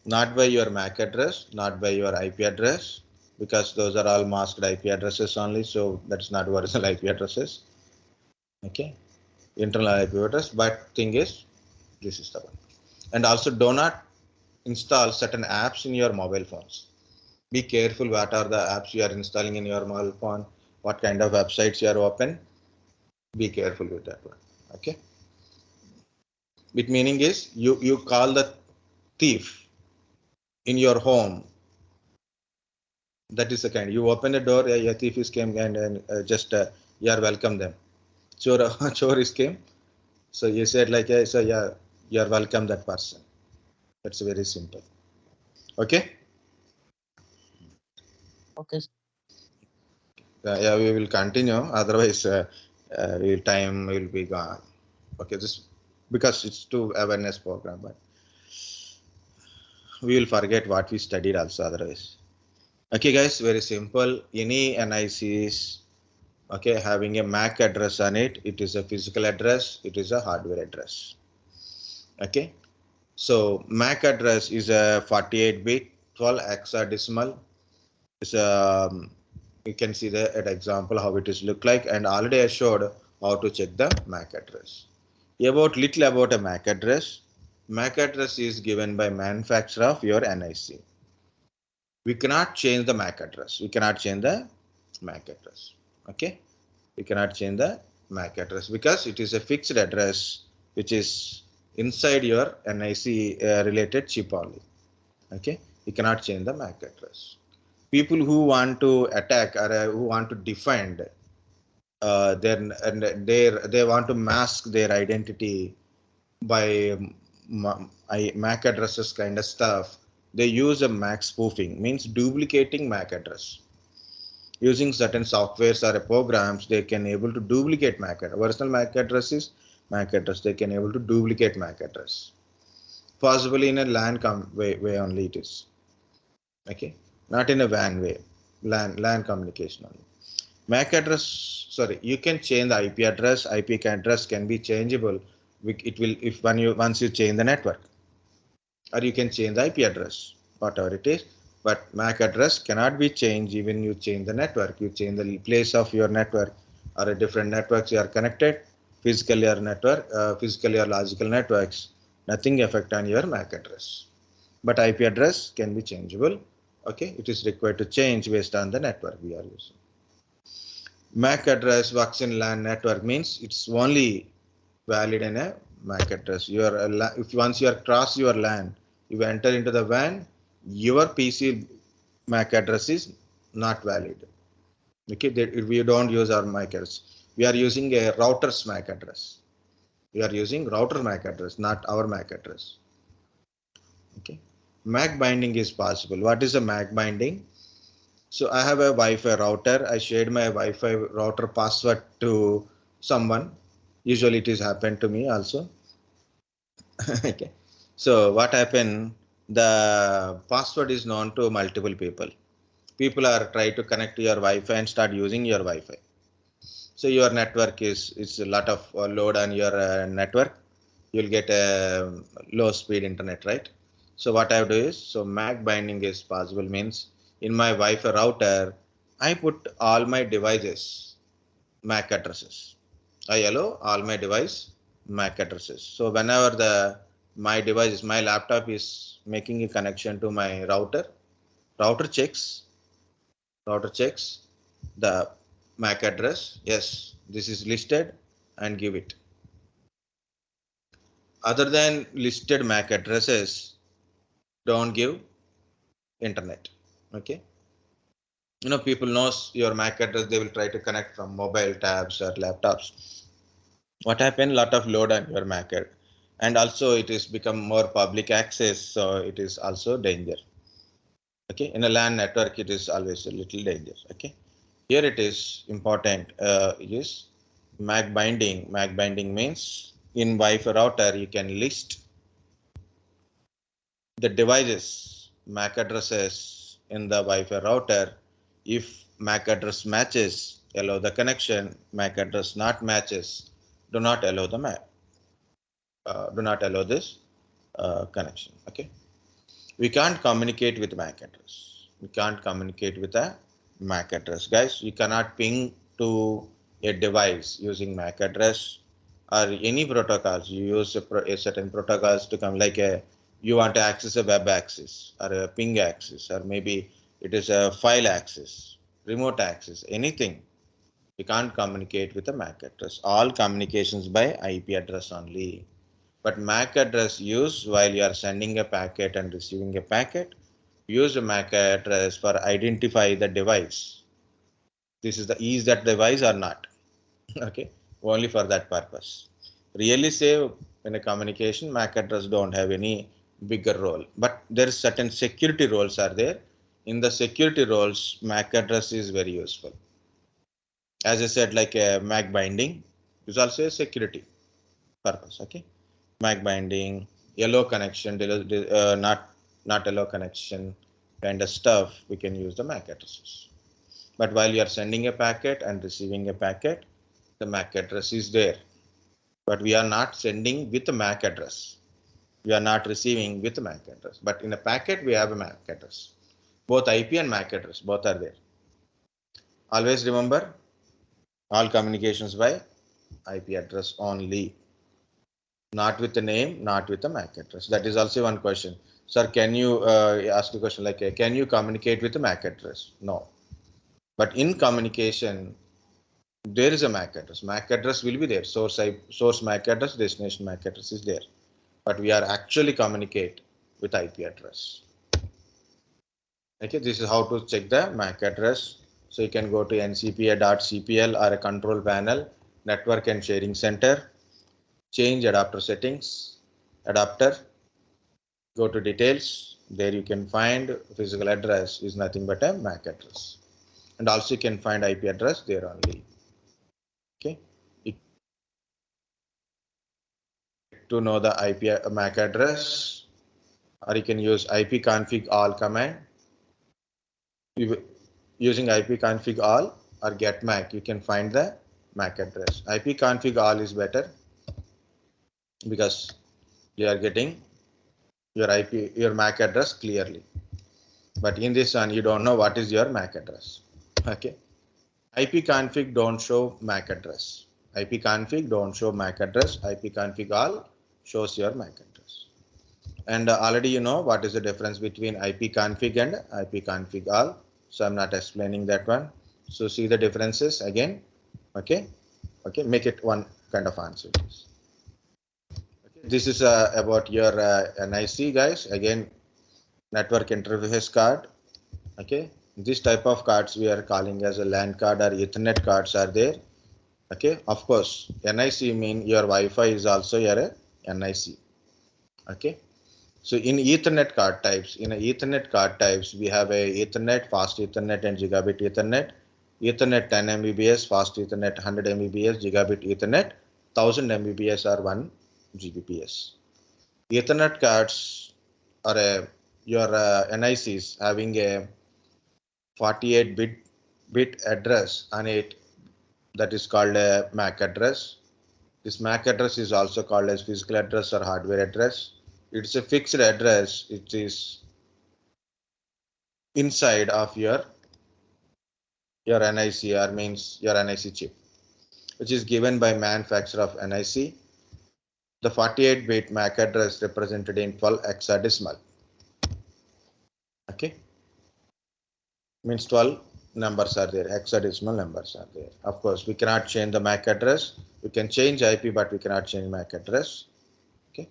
S1: Not by your MAC address, not by your IP address, because those are all masked IP addresses only. So that's not original IP addresses. Okay, internal IP address, but thing is, this is the one. And also do not install certain apps in your mobile phones. Be careful what are the apps you are installing in your mobile phone, what kind of websites you are open. Be careful with that one. Okay. It meaning is you call the thief in your home. That is the kind. You open the door, a thief is came and just you are welcome them. Chore chore is came. So you said like so yeah, you are welcome that person. That's very simple. Okay.
S3: Okay.
S1: Yeah, we will continue. Otherwise, time will be gone. Okay, this because it's too awareness program, but we will forget what we studied also otherwise. Okay, guys, very simple. Any NICs, okay, having a MAC address on it. It is a physical address. It is a hardware address. Okay, so MAC address is a 48-bit 12 hexadecimal. It's you can see the example how it is look like, and already I showed how to check the MAC address. Little about a MAC address. MAC address is given by manufacturer of your NIC. We cannot change the MAC address. We cannot change the MAC address. Okay, we cannot change the MAC address because it is a fixed address which is inside your NIC related chip only. Okay, we cannot change the MAC address. People who want to attack or who want to defend then and they want to mask their identity by MAC addresses kind of stuff. They use a MAC spoofing, means duplicating MAC address. Using certain softwares or programs, they can able to duplicate MAC address. Original MAC address is MAC address. They can able to duplicate MAC address. Possibly in a way only it is. Okay, not in a WAN way. LAN communication only. MAC address, sorry, you can change the IP address. IP address can be changeable. It will if once you change the network, or you can change the IP address, whatever it is. But MAC address cannot be changed even you change the network. You change the place of your network or a different networks you are connected, physically or network, physically or logical networks. Nothing affect on your MAC address. But IP address can be changeable. Okay, it is required to change based on the network we are using. MAC address works in LAN network means it's only valid in a MAC address. If once you are cross your LAN, you enter into the WAN, your PC MAC address is not valid. Okay, we don't use our MAC address. We are using a router's MAC address. We are using router MAC address, not our MAC address. Okay, MAC binding is possible. What is a MAC binding? So I have a Wi-Fi router. I shared my Wi-Fi router password to someone. Usually it is happened to me also. Okay. So what happened? The password is known to multiple people. People are trying to connect to your Wi-Fi and start using your Wi-Fi. So your network it's a lot of load on your network. You'll get a low speed internet, right? So what I do is, so MAC binding is possible means in my Wi-Fi router, I put all my devices MAC addresses. I allow all my device MAC addresses. So whenever my laptop is making a connection to my router checks the MAC address. Yes, this is listed and give it. Other than listed MAC addresses, don't give internet. Okay. People knows your MAC address. They will try to connect from mobile tabs or laptops. What happened? Lot of load on your MAC address, and also it is become more public access, so it is also danger. Okay, in a LAN network, it is always a little danger. Okay, here it is important. Is MAC binding. MAC binding means in Wi-Fi router you can list the devices MAC addresses in the Wi-Fi router. If MAC address matches, allow the connection. MAC address not matches, do not allow the MAC. Do not allow this connection. Okay, we can't communicate with MAC address. We can't communicate with a MAC address, guys. You cannot ping to a device using MAC address or any protocols, you use a certain protocols to come, like you want to access a web access or a ping access, or maybe it is a file access, remote access, anything. You can't communicate with a MAC address. All communications by IP address only. But MAC address use while you are sending a packet and receiving a packet. Use a MAC address for identify the device. Is that device or not? Okay, only for that purpose. Really say in a communication, MAC address don't have any bigger role, but there is certain security roles are there. In the security roles, MAC address is very useful. As I said, like a MAC binding is also a security purpose. Okay, MAC binding, yellow connection, not yellow connection kind of stuff. We can use the MAC addresses. But while you are sending a packet and receiving a packet, the MAC address is there. But we are not sending with a MAC address. We are not receiving with a MAC address. But in a packet, we have a MAC address. Both IP and MAC address, both are there. Always remember, all communications by IP address only. Not with the name, not with the MAC address. That is also one question. Sir, can you ask a question like, can you communicate with the MAC address? No. But in communication, there is a MAC address. MAC address will be there. Source MAC address, destination MAC address is there. But we are actually communicate with IP address. Okay, this is how to check the MAC address. So you can go to ncpa.cpl or a control panel, network and sharing center, change adapter settings, adapter, go to details. There you can find physical address is nothing but a MAC address. And also you can find IP address there only. Okay, to know the IP MAC address, or you can use ipconfig all command. Using ipconfig all or get MAC, you can find the MAC address. ipconfig all is better because you are getting your MAC address clearly. But in this one, you don't know what is your MAC address. Okay, ipconfig don't show MAC address. ipconfig don't show MAC address. ipconfig all shows your MAC address. And already you know what is the difference between ipconfig and ipconfig all. So I'm not explaining that one. So see the differences again. Okay, make it one kind of answer. Okay. This is about your NIC, guys. Again, network interface card. Okay, this type of cards we are calling as a LAN card or Ethernet cards are there. Okay, of course, NIC mean your Wi-Fi is also your NIC. Okay, so in Ethernet card types, we have a Ethernet, fast Ethernet, and Gigabit Ethernet. Ethernet 10 Mbps, fast Ethernet 100 Mbps, Gigabit Ethernet 1000 Mbps or 1 Gbps. Ethernet cards are your NICs having a 48-bit address on it, that is called a MAC address. This MAC address is also called as physical address or hardware address. It's a fixed address. It is inside of your NIC, or means your NIC chip, which is given by manufacturer of NIC. The 48-bit MAC address represented in 12 hexadecimal. Okay, means 12 numbers are there, hexadecimal numbers are there. Of course, we cannot change the MAC address. We can change IP, but we cannot change MAC address. Okay,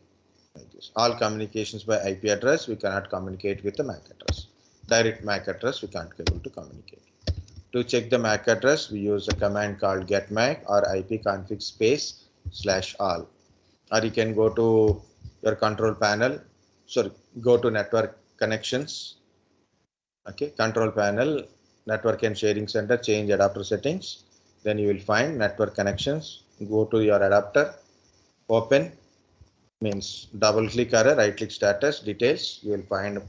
S1: like this. All communications by IP address, we cannot communicate with the MAC address. Direct MAC address, we can't be able to communicate. To check the MAC address, we use a command called getMAC or ipconfig space /all. Or you can go to your control panel. Sorry, go to network connections. Okay, control panel, network and sharing center, change adapter settings. Then you will find network connections. Go to your adapter, open, means double click or right click status, details. You will find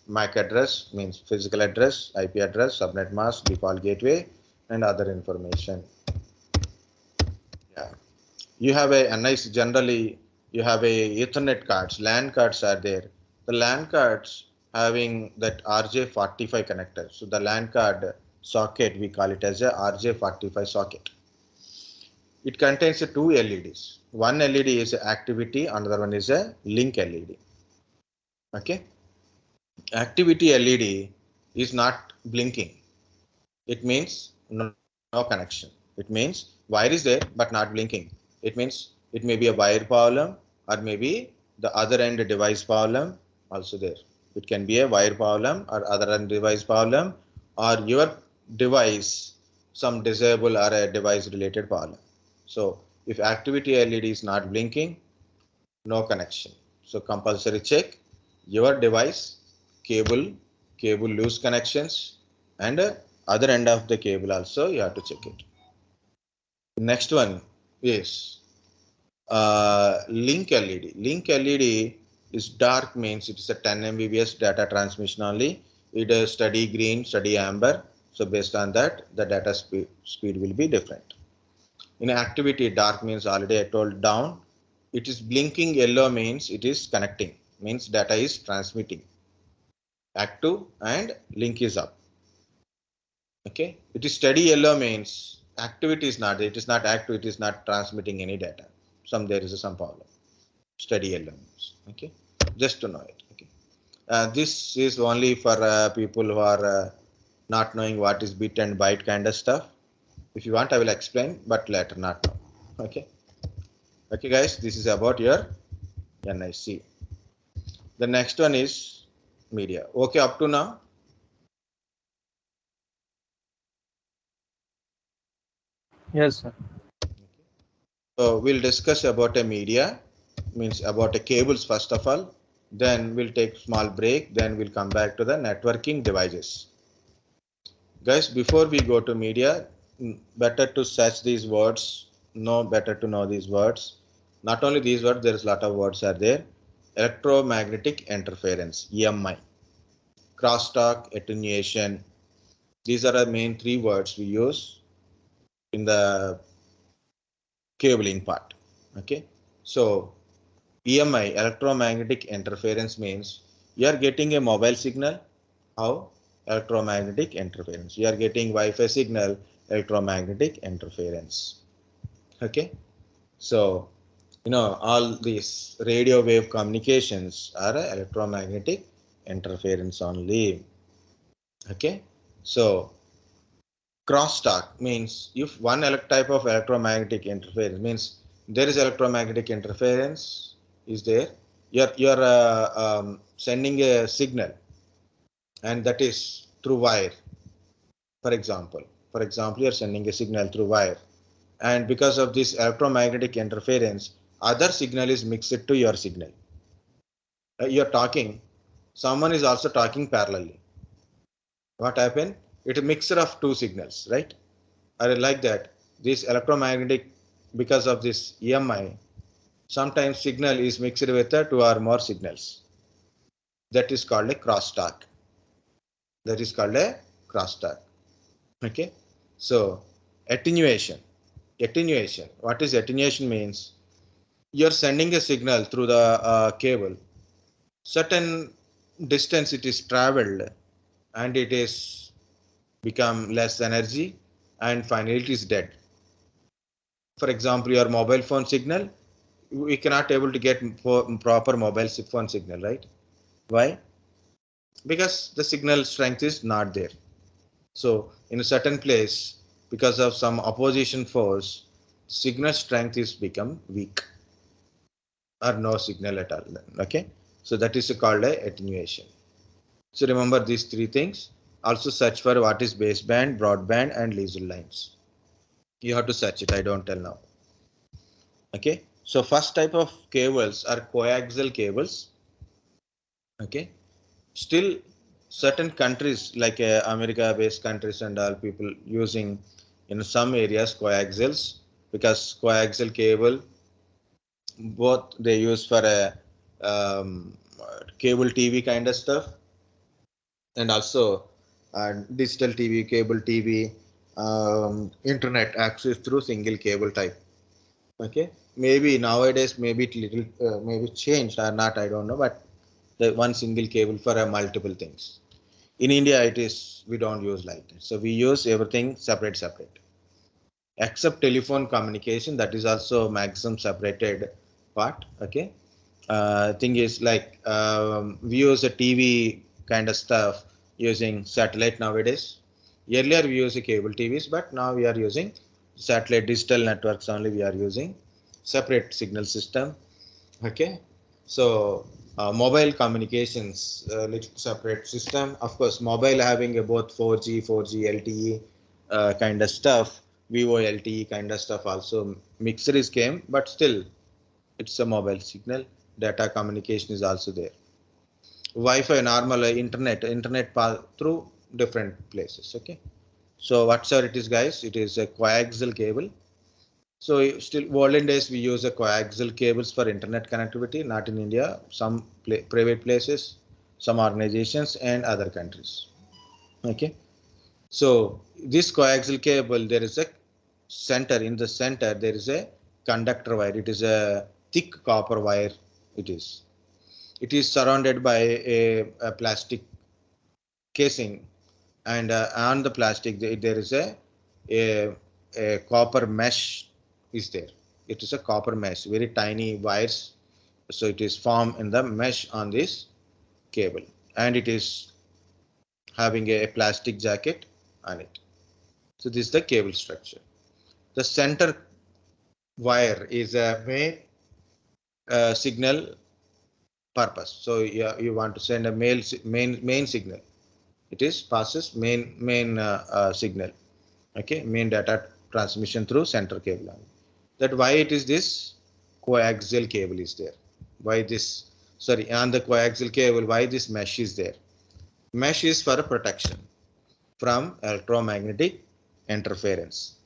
S1: MAC address, means physical address, IP address, subnet mask, default gateway, and other information. Yeah, you have a nice, generally you have a Ethernet cards, LAN cards are there. The LAN cards having that RJ45 connector. So the LAN card socket, we call it as a RJ45 socket. it contains two LEDs. One LED is activity, another one is a link LED. Okay. Activity LED is not blinking. It means no connection. It means wire is there but not blinking. It means it may be a wire problem or maybe the other end device problem also there. It can be a wire problem or other end device problem or your device some disable or a device related problem. So if activity LED is not blinking, no connection. So compulsory check your device cable loose connections and other end of the cable also you have to check it. Next one is link LED. Link LED is dark, means it is a 10 Mbps data transmission only. It is study green, study amber. So based on that, the data speed will be different. In activity, dark means already I told down. It is blinking yellow means it is connecting, means data is transmitting. Active and link is up. Okay, it is steady yellow means activity is not, it is not active, it is not transmitting any data. There is some problem. Steady yellow means, okay, just to know it. Okay, this is only for people who are not knowing what is bit and byte kind of stuff. If you want, I will explain, but later, not now. Okay. Okay, guys, this is about your NIC. The next one is media. Okay, up to now.
S4: Yes, sir.
S1: So we'll discuss about a media, means about a cables first of all. Then we'll take small break. Then we'll come back to the networking devices. Guys, before we go to media, better to search these words. Better to know these words. Not only these words, there is a lot of words are there. Electromagnetic interference, EMI, crosstalk, attenuation. These are the main three words we use in the cabling part. Okay, so EMI, electromagnetic interference, means you are getting a mobile signal. How? Electromagnetic interference. You are getting Wi-Fi signal, electromagnetic interference. Okay, so all these radio wave communications are electromagnetic interference only. Okay, so crosstalk means if one type of electromagnetic interference means there is electromagnetic interference is there. You're sending a signal and that is through wire. For example, you're sending a signal through wire, and because of this electromagnetic interference, other signal is mixed to your signal. You're talking, someone is also talking parallelly. What happened? It's a mixture of two signals, right? I like that. This electromagnetic, because of this EMI, sometimes signal is mixed with two or more signals. That is called a crosstalk. Okay. So attenuation. What is attenuation means? You're sending a signal through the cable. Certain distance it is traveled and it is become less energy and finally it is dead. For example, your mobile phone signal, we cannot able to get proper mobile phone signal, right? Why? Because the signal strength is not there. So in a certain place, because of some opposition force, signal strength is become weak or no signal at all. Okay, so that is called a attenuation. So remember these three things. Also search for what is baseband, broadband, and leisure lines. You have to search it. I don't tell now. Okay, so first type of cables are coaxial cables. Okay, still certain countries like America based countries and all people using in some areas coaxials, because coaxial cable both they use for a cable TV kind of stuff and also digital TV, cable TV, internet access through single cable type. Okay, maybe nowadays maybe it little maybe changed or not, I don't know, but the one single cable for multiple things. In India, it is we don't use like that, so we use everything separate. except telephone communication, that is also maximum separated part. Okay. Thing is like we use a TV kind of stuff using satellite nowadays. Earlier we used cable TVs, but now we are using satellite digital networks only. We are using separate signal system. Okay, so mobile communications, little separate system. Of course, mobile having a both 4G, 4G LTE kind of stuff, Vivo LTE kind of stuff also. Mixer is came, but still it's a mobile signal. Data communication is also there. Wi-Fi, normal internet path through different places. Okay, so whatever it is, guys, it is a coaxial cable. So still olden days we use a coaxial cables for internet connectivity, not in India, some private places, some organizations and other countries. Okay. So this coaxial cable, there is a center, in the center there is a conductor wire. It is a thick copper wire. It is surrounded by a plastic casing, and on the plastic there is a copper mesh is there. It is a copper mesh, very tiny wires. So it is formed in the mesh on this cable, and it is having a plastic jacket on it. So this is the cable structure. The center wire is a main signal purpose. So you want to send a main signal. It is passes main signal. Okay, main data transmission through center cable. That why it is this coaxial cable is there. Why this? Sorry, on the coaxial cable, why this mesh is there? Mesh is for protection from electromagnetic interference.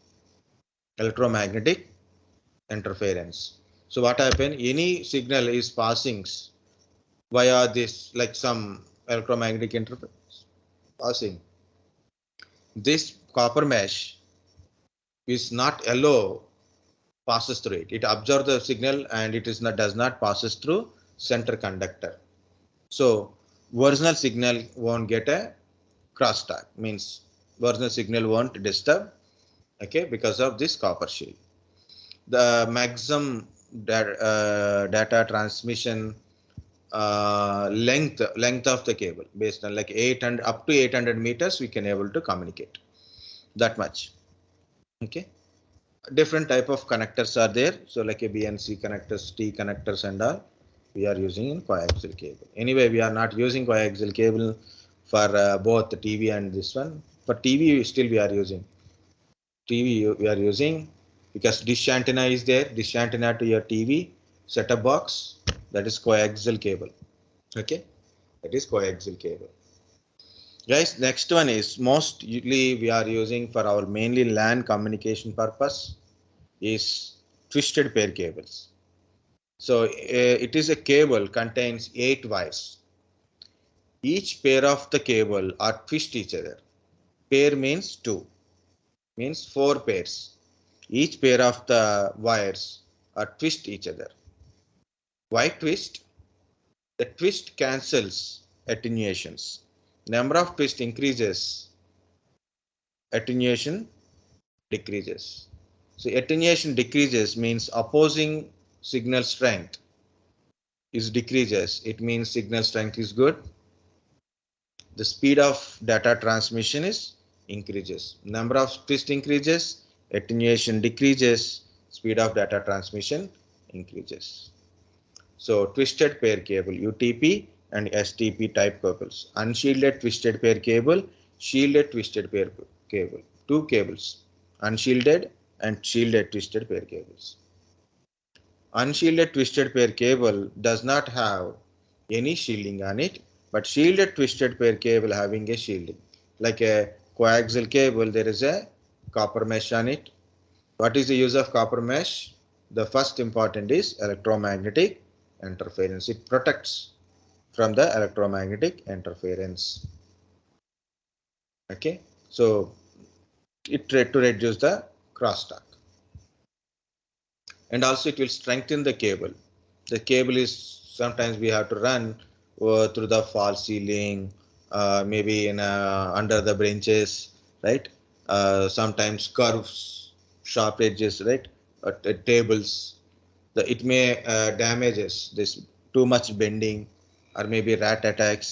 S1: Electromagnetic interference. So what happen? Any signal is passing via this, like some electromagnetic interference passing. This copper mesh is not allow passes through it. It absorbs the signal and it is not does not passes through center conductor. So original signal won't get a crosstalk, means original signal won't disturb. Okay, because of this copper shield. The maximum data transmission length of the cable based on like 800 up to 800 meters we can able to communicate that much. Okay, different type of connectors are there. So like a BNC connectors, T connectors and all we are using in coaxial cable. Anyway, we are not using coaxial cable for both the TV and this one. For TV still we are using. TV we are using because dish antenna is there. Dish antenna to your TV setup box, that is coaxial cable. Okay, that is coaxial cable. Guys, next one is mostly we are using for our mainly LAN communication purpose is twisted pair cables. So it is a cable contains 8 wires. Each pair of the cable are twist each other. Pair means 2, means 4 pairs. Each pair of the wires are twist each other. Why twist? The twist cancels attenuations. Number of twist increases, attenuation decreases. So attenuation decreases means opposing signal strength is decreases. It means signal strength is good. The speed of data transmission is increases. Number of twist increases, attenuation decreases, speed of data transmission increases. So twisted pair cable, UTP and STP type cables. Unshielded twisted pair cable, shielded twisted pair cable. 2 cables, unshielded and shielded twisted pair cables. Unshielded twisted pair cable does not have any shielding on it, but shielded twisted pair cable having a shielding. Like a coaxial cable, there is a copper mesh on it. What is the use of copper mesh? The first important is electromagnetic interference. It protects from the electromagnetic interference. Okay, so it to reduce the crosstalk, and also it will strengthen the cable. The cable is sometimes we have to run through the false ceiling, maybe in under the branches, right? Sometimes curves, sharp edges, right? Tables. It may damages this too much bending, or maybe rat attacks.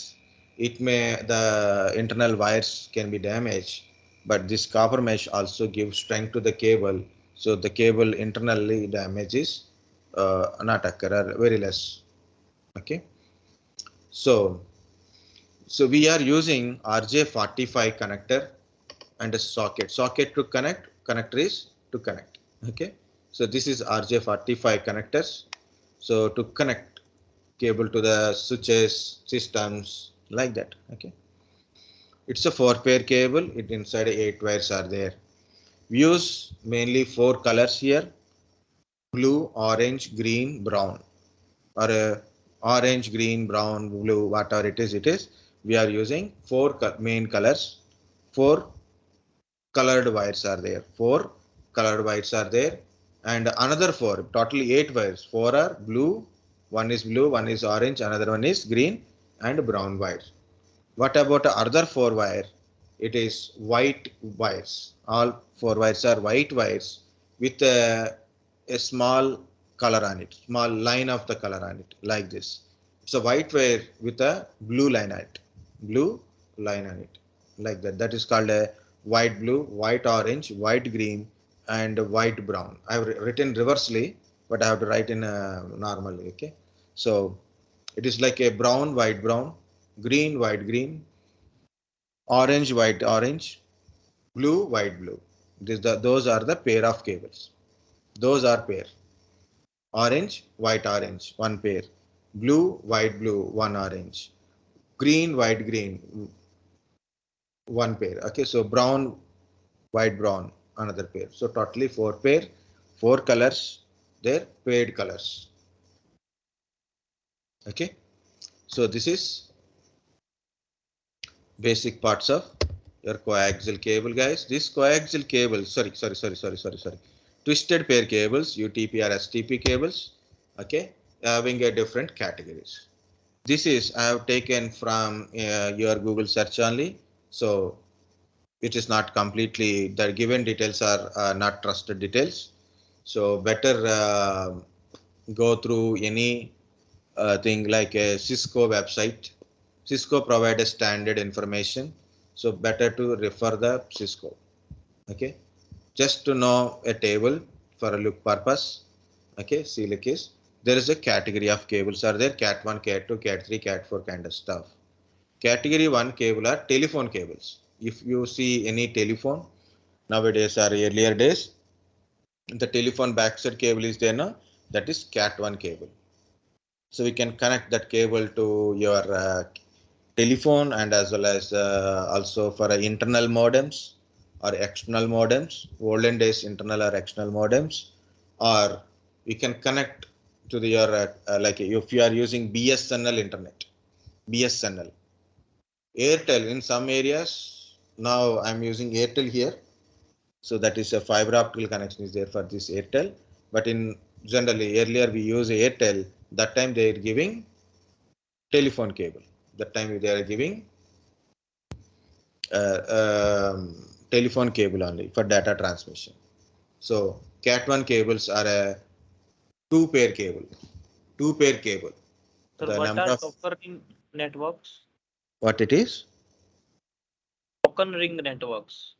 S1: It may the internal wires can be damaged, but this copper mesh also gives strength to the cable, so the cable internally damages not occur or very less. Okay, so we are using RJ45 connector and a socket. Socket to connect, connector is to connect. Okay, so this is RJ45 connectors. So to connect cable to the switches, systems, like that. Okay, it's a 4-pair cable. It inside 8 wires are there. We use mainly 4 colors here: blue, orange, green, brown, or orange, green, brown, blue, whatever it is. We are using 4 main colors. 4 colored wires are there. 4 colored wires are there, and another 4, totally 8 wires. 4 are blue, one is orange, another one is green and brown wires. What about the other 4 wire? It is white wires. All 4 wires are white wires with a small color on it, small line of the color on it, like this. It's a white wire with a blue line on it, blue line on it, like that. That is called a white blue, white orange, white green, and white brown. I've written reversely, but I have to write in normally. Okay, so it is like a brown, white, brown, green, white, green, orange, white, orange, blue, white, blue. Those are the pair of cables. Those are pair. Orange, white, orange, one pair. Blue, white, blue, one orange. Green, white, green, one pair. Okay, so brown, white, brown, another pair. So totally 4 pair, 4 colors. They're paired colors. Okay, so this is basic parts of your coaxial cable, guys. This coaxial cable, sorry, twisted pair cables, UTP or STP cables, okay, having a different categories. This is I have taken from your Google search only, so it is not completely, the given details are not trusted details. So better go through any thing like a Cisco website. Cisco provides standard information, so better to refer the Cisco. Okay, just to know a table for a look purpose. Okay, see like this. There is a category of cables are there: Cat 1, Cat 2, Cat 3, Cat 4 kind of stuff. Category 1 cable are telephone cables. If you see any telephone nowadays or earlier days, the telephone backside cable is there now. That is Cat 1 cable. So we can connect that cable to your telephone, and as well as also for internal modems or external modems, olden days internal or external modems, or we can connect to the, your like if you are using BSNL internet, BSNL, Airtel in some areas. Now I'm using Airtel here, so that is a fiber optical connection is there for this Airtel. But in generally earlier we use Airtel. That time they are giving telephone cable. That time they are giving telephone cable only for data transmission. So Cat 1 cables are a 2-pair cable. 2-pair cable.
S2: Sir,
S1: The
S2: what
S1: number
S2: are
S1: of
S2: token networks?
S1: what it is?
S2: Token ring networks,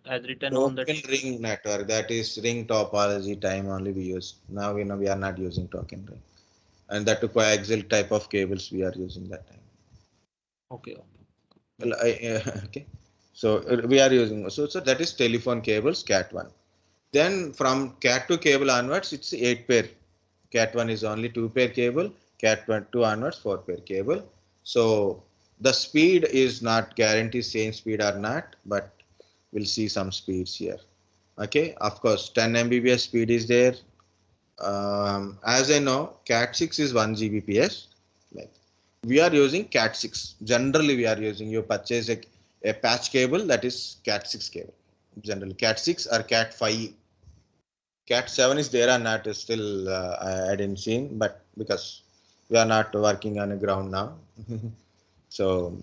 S2: as written on the
S1: Token ring network. That is ring topology time only we use. Now we are not using token ring, and that coaxial type of cables we are using that time.
S2: Okay.
S1: Well, okay. So we are using so that is telephone cables Cat 1. Then from Cat 2 cable onwards, it's 8-pair. Cat 1 is only 2-pair cable. Cat 2 onwards 4-pair cable. So the speed is not guaranteed same speed or not, but we'll see some speeds here. Okay, of course 10 Mbps speed is there. As I know, Cat 6 is 1 Gbps. Like we are using Cat 6. Generally, we are using, you purchase a patch cable, that is Cat 6 cable. Generally, Cat 6 or Cat 5. Cat 7 is there or not is still I didn't see, but because we are not working on the ground now. So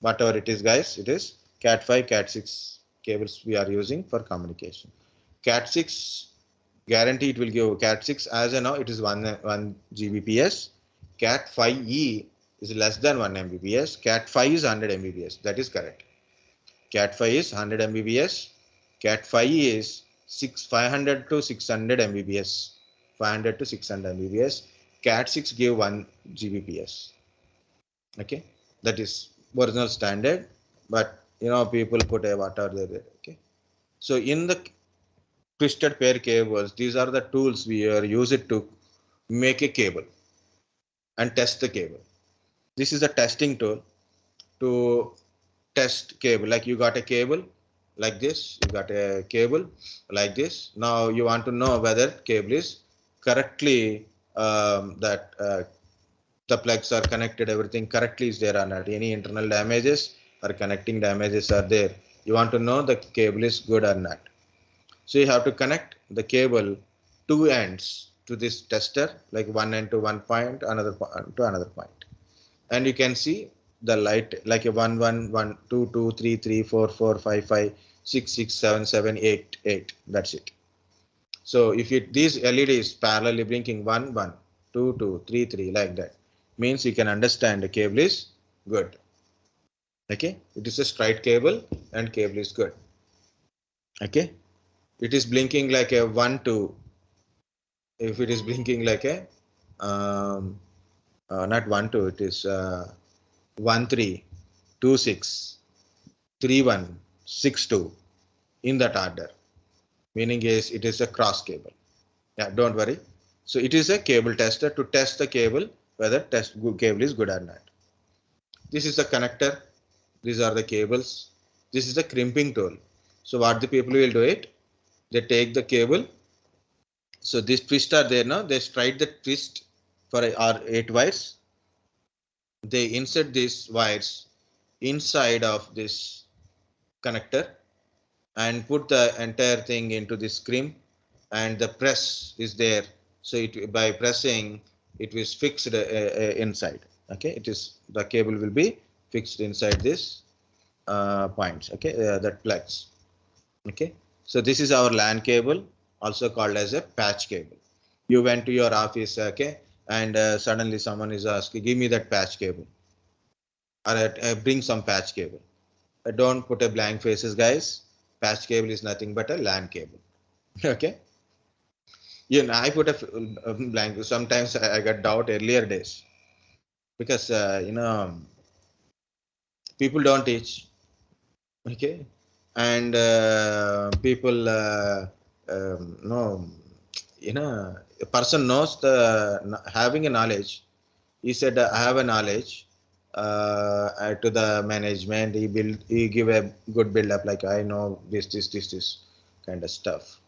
S1: whatever it is, guys, it is Cat 5, Cat 6 cables we are using for communication. Cat 6 guarantee it will give Cat 6 as a now it is 1 Gbps. Cat 5e is less than 1 Mbps. Cat 5 is 100 Mbps. That is correct. Cat 5 is 100 Mbps. Cat 5 is 500 to 600 Mbps. 500 to 600 Mbps. Cat 6 give 1 Gbps. Okay, that is original standard, but you know people put a what are there. Okay, so in the twisted pair cables, these are the tools we are used to make a cable and test the cable. This is a testing tool to test cable. Like you got a cable like this, you got a cable like this. Now you want to know whether cable is correctly the plugs are connected, everything correctly is there or not. Any internal damages or connecting damages are there. You want to know the cable is good or not. So you have to connect the cable two ends to this tester, like one end to one point, another point to another point. And you can see the light like a 1, 1, 1, 2, 2, 3, 3, 4, 4, 5, 5, 6, 6, 7, 7, 8, 8. That's it. So if these LEDs parallelly blinking 1, 1, 2, 2, 3, 3 like that, means you can understand the cable is good. Okay, it is a straight cable and cable is good. Okay, it is blinking like a 1, 2. If it is blinking like a not 1, 2, it is 1, 3, 2, 6, 3, 1, 6, 2 in that order, meaning is it is a cross cable. Yeah, don't worry. So it is a cable tester to test the cable whether cable is good or not. This is the connector. These are the cables. This is the crimping tool. So what the people will do it? They take the cable. So this twist are there now. They strike the twist for our 8 wires. They insert these wires inside of this connector and put the entire thing into this crimp, and the press is there. So it by pressing it is fixed inside. Okay, it is the cable will be fixed inside this points. Okay, that plugs. Okay, so this is our LAN cable, also called as a patch cable. You went to your office, okay, and suddenly someone is asking, give me that patch cable, or bring some patch cable. Don't put a blank faces, guys. Patch cable is nothing but a LAN cable. Okay, you know, I put a blank. Sometimes I got doubt earlier days because you know people don't teach. Okay, and people know, you know, a person knows the having a knowledge. He said I have a knowledge to the management. He give a good build up, like I know this kind of stuff.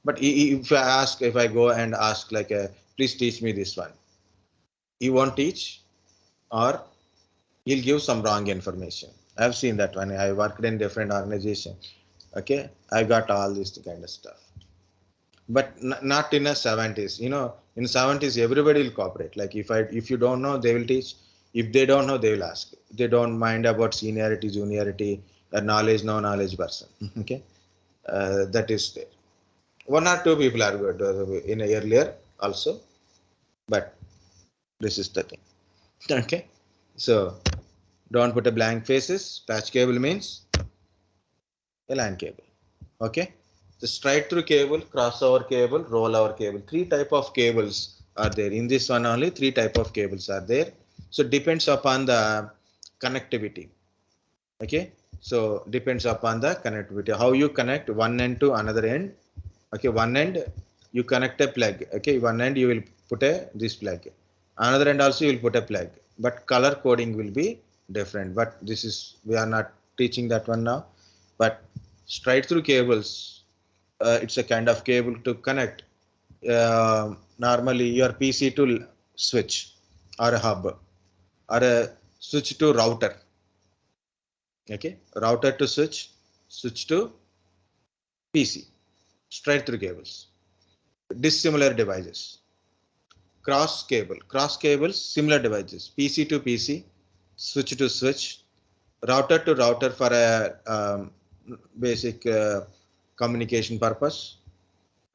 S1: But if I go and ask like please teach me this one, he won't teach, or he'll give some wrong information. I've seen that when I worked in different organization. Okay, I got all this kind of stuff, but not in the 70s. You know, in 70s everybody will cooperate. Like if you don't know, they will teach. If they don't know, they will ask. They don't mind about seniority, juniority, knowledge, no knowledge person. Okay, that is there. One or two people are good in a earlier also, but this is the thing. Okay, so don't put a blank faces. Patch cable means a LAN cable. Okay, the straight through cable, crossover cable, rollover cable. 3 type of cables are there. In this one only 3 type of cables are there. So depends upon the connectivity. Okay, so depends upon the connectivity. How you connect one end to another end. Okay, one end you connect a plug. Okay, one end you will put a this plug. Another end also you will put a plug. But color coding will be different. But this is we are not teaching that one now. But straight through cables, it's a kind of cable to connect normally your PC to switch or a hub or a switch to router. Okay, router to switch, switch to PC, straight through cables. Dissimilar devices. Cross cables, similar devices. PC to PC, switch to switch, router to router for a basic communication purpose.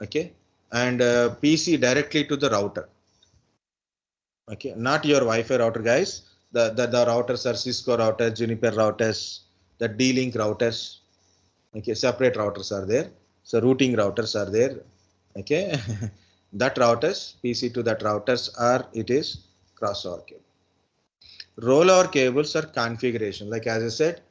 S1: Okay, and PC directly to the router. Okay, not your Wi-Fi router, guys. The routers are Cisco routers, Juniper routers, the D-Link routers. Okay, separate routers are there. So routing routers are there. Okay, that routers, PC to that routers are, it is crossover cable. Rollover cables are configuration. Like as I said,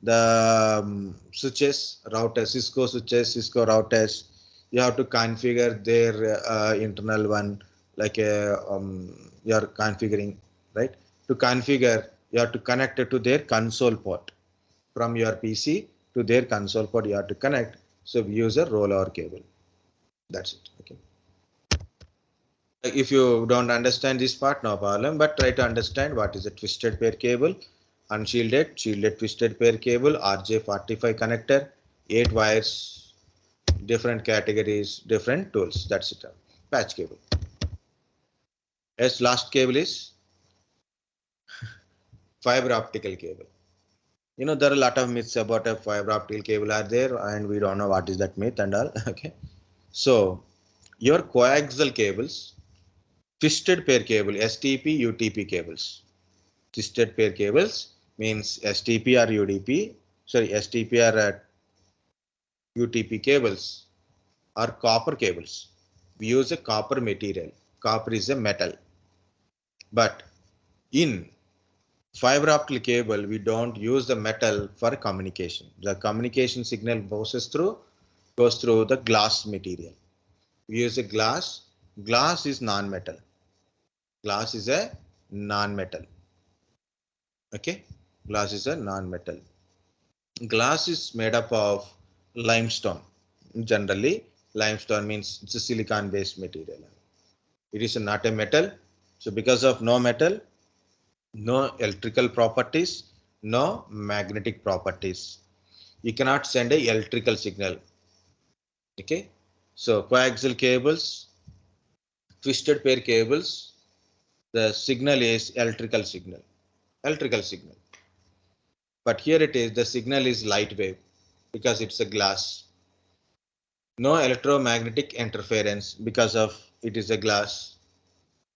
S1: the switches, routers, Cisco switches, Cisco routers, you have to configure their internal one, like you are configuring, right? To configure, you have to connect it to their console port. From your PC to their console port, you have to connect. So we use a rollover cable. That's it. Okay. If you don't understand this part, no problem, but try to understand what is a twisted pair cable, unshielded, shielded twisted pair cable, RJ45 connector, 8 wires, different categories, different tools. That's it. Patch cable. Yes, last cable is fiber optical cable. You know, there are a lot of myths about a fiber optical cable are there, and we don't know what is that myth and all. Okay. So your coaxial cables, twisted pair cable, STP, UTP cables. Twisted pair cables means STP or UDP, sorry, STP or UTP cables are copper cables. We use a copper material. Copper is a metal. But in fiber optic cable, we don't use the metal for communication. The communication signal goes through the glass material. We use a glass. Glass is non-metal. Glass is a non-metal. Okay, glass is a non-metal. Glass is made up of limestone. Generally, limestone means it's a silicon-based material. It is not a metal. So because of no metal, no electrical properties, no magnetic properties. You cannot send a electrical signal. Okay. So coaxial cables, twisted pair cables, the signal is electrical signal. Electrical signal. But here it is, the signal is light wave because it's a glass. No electromagnetic interference because of it is a glass.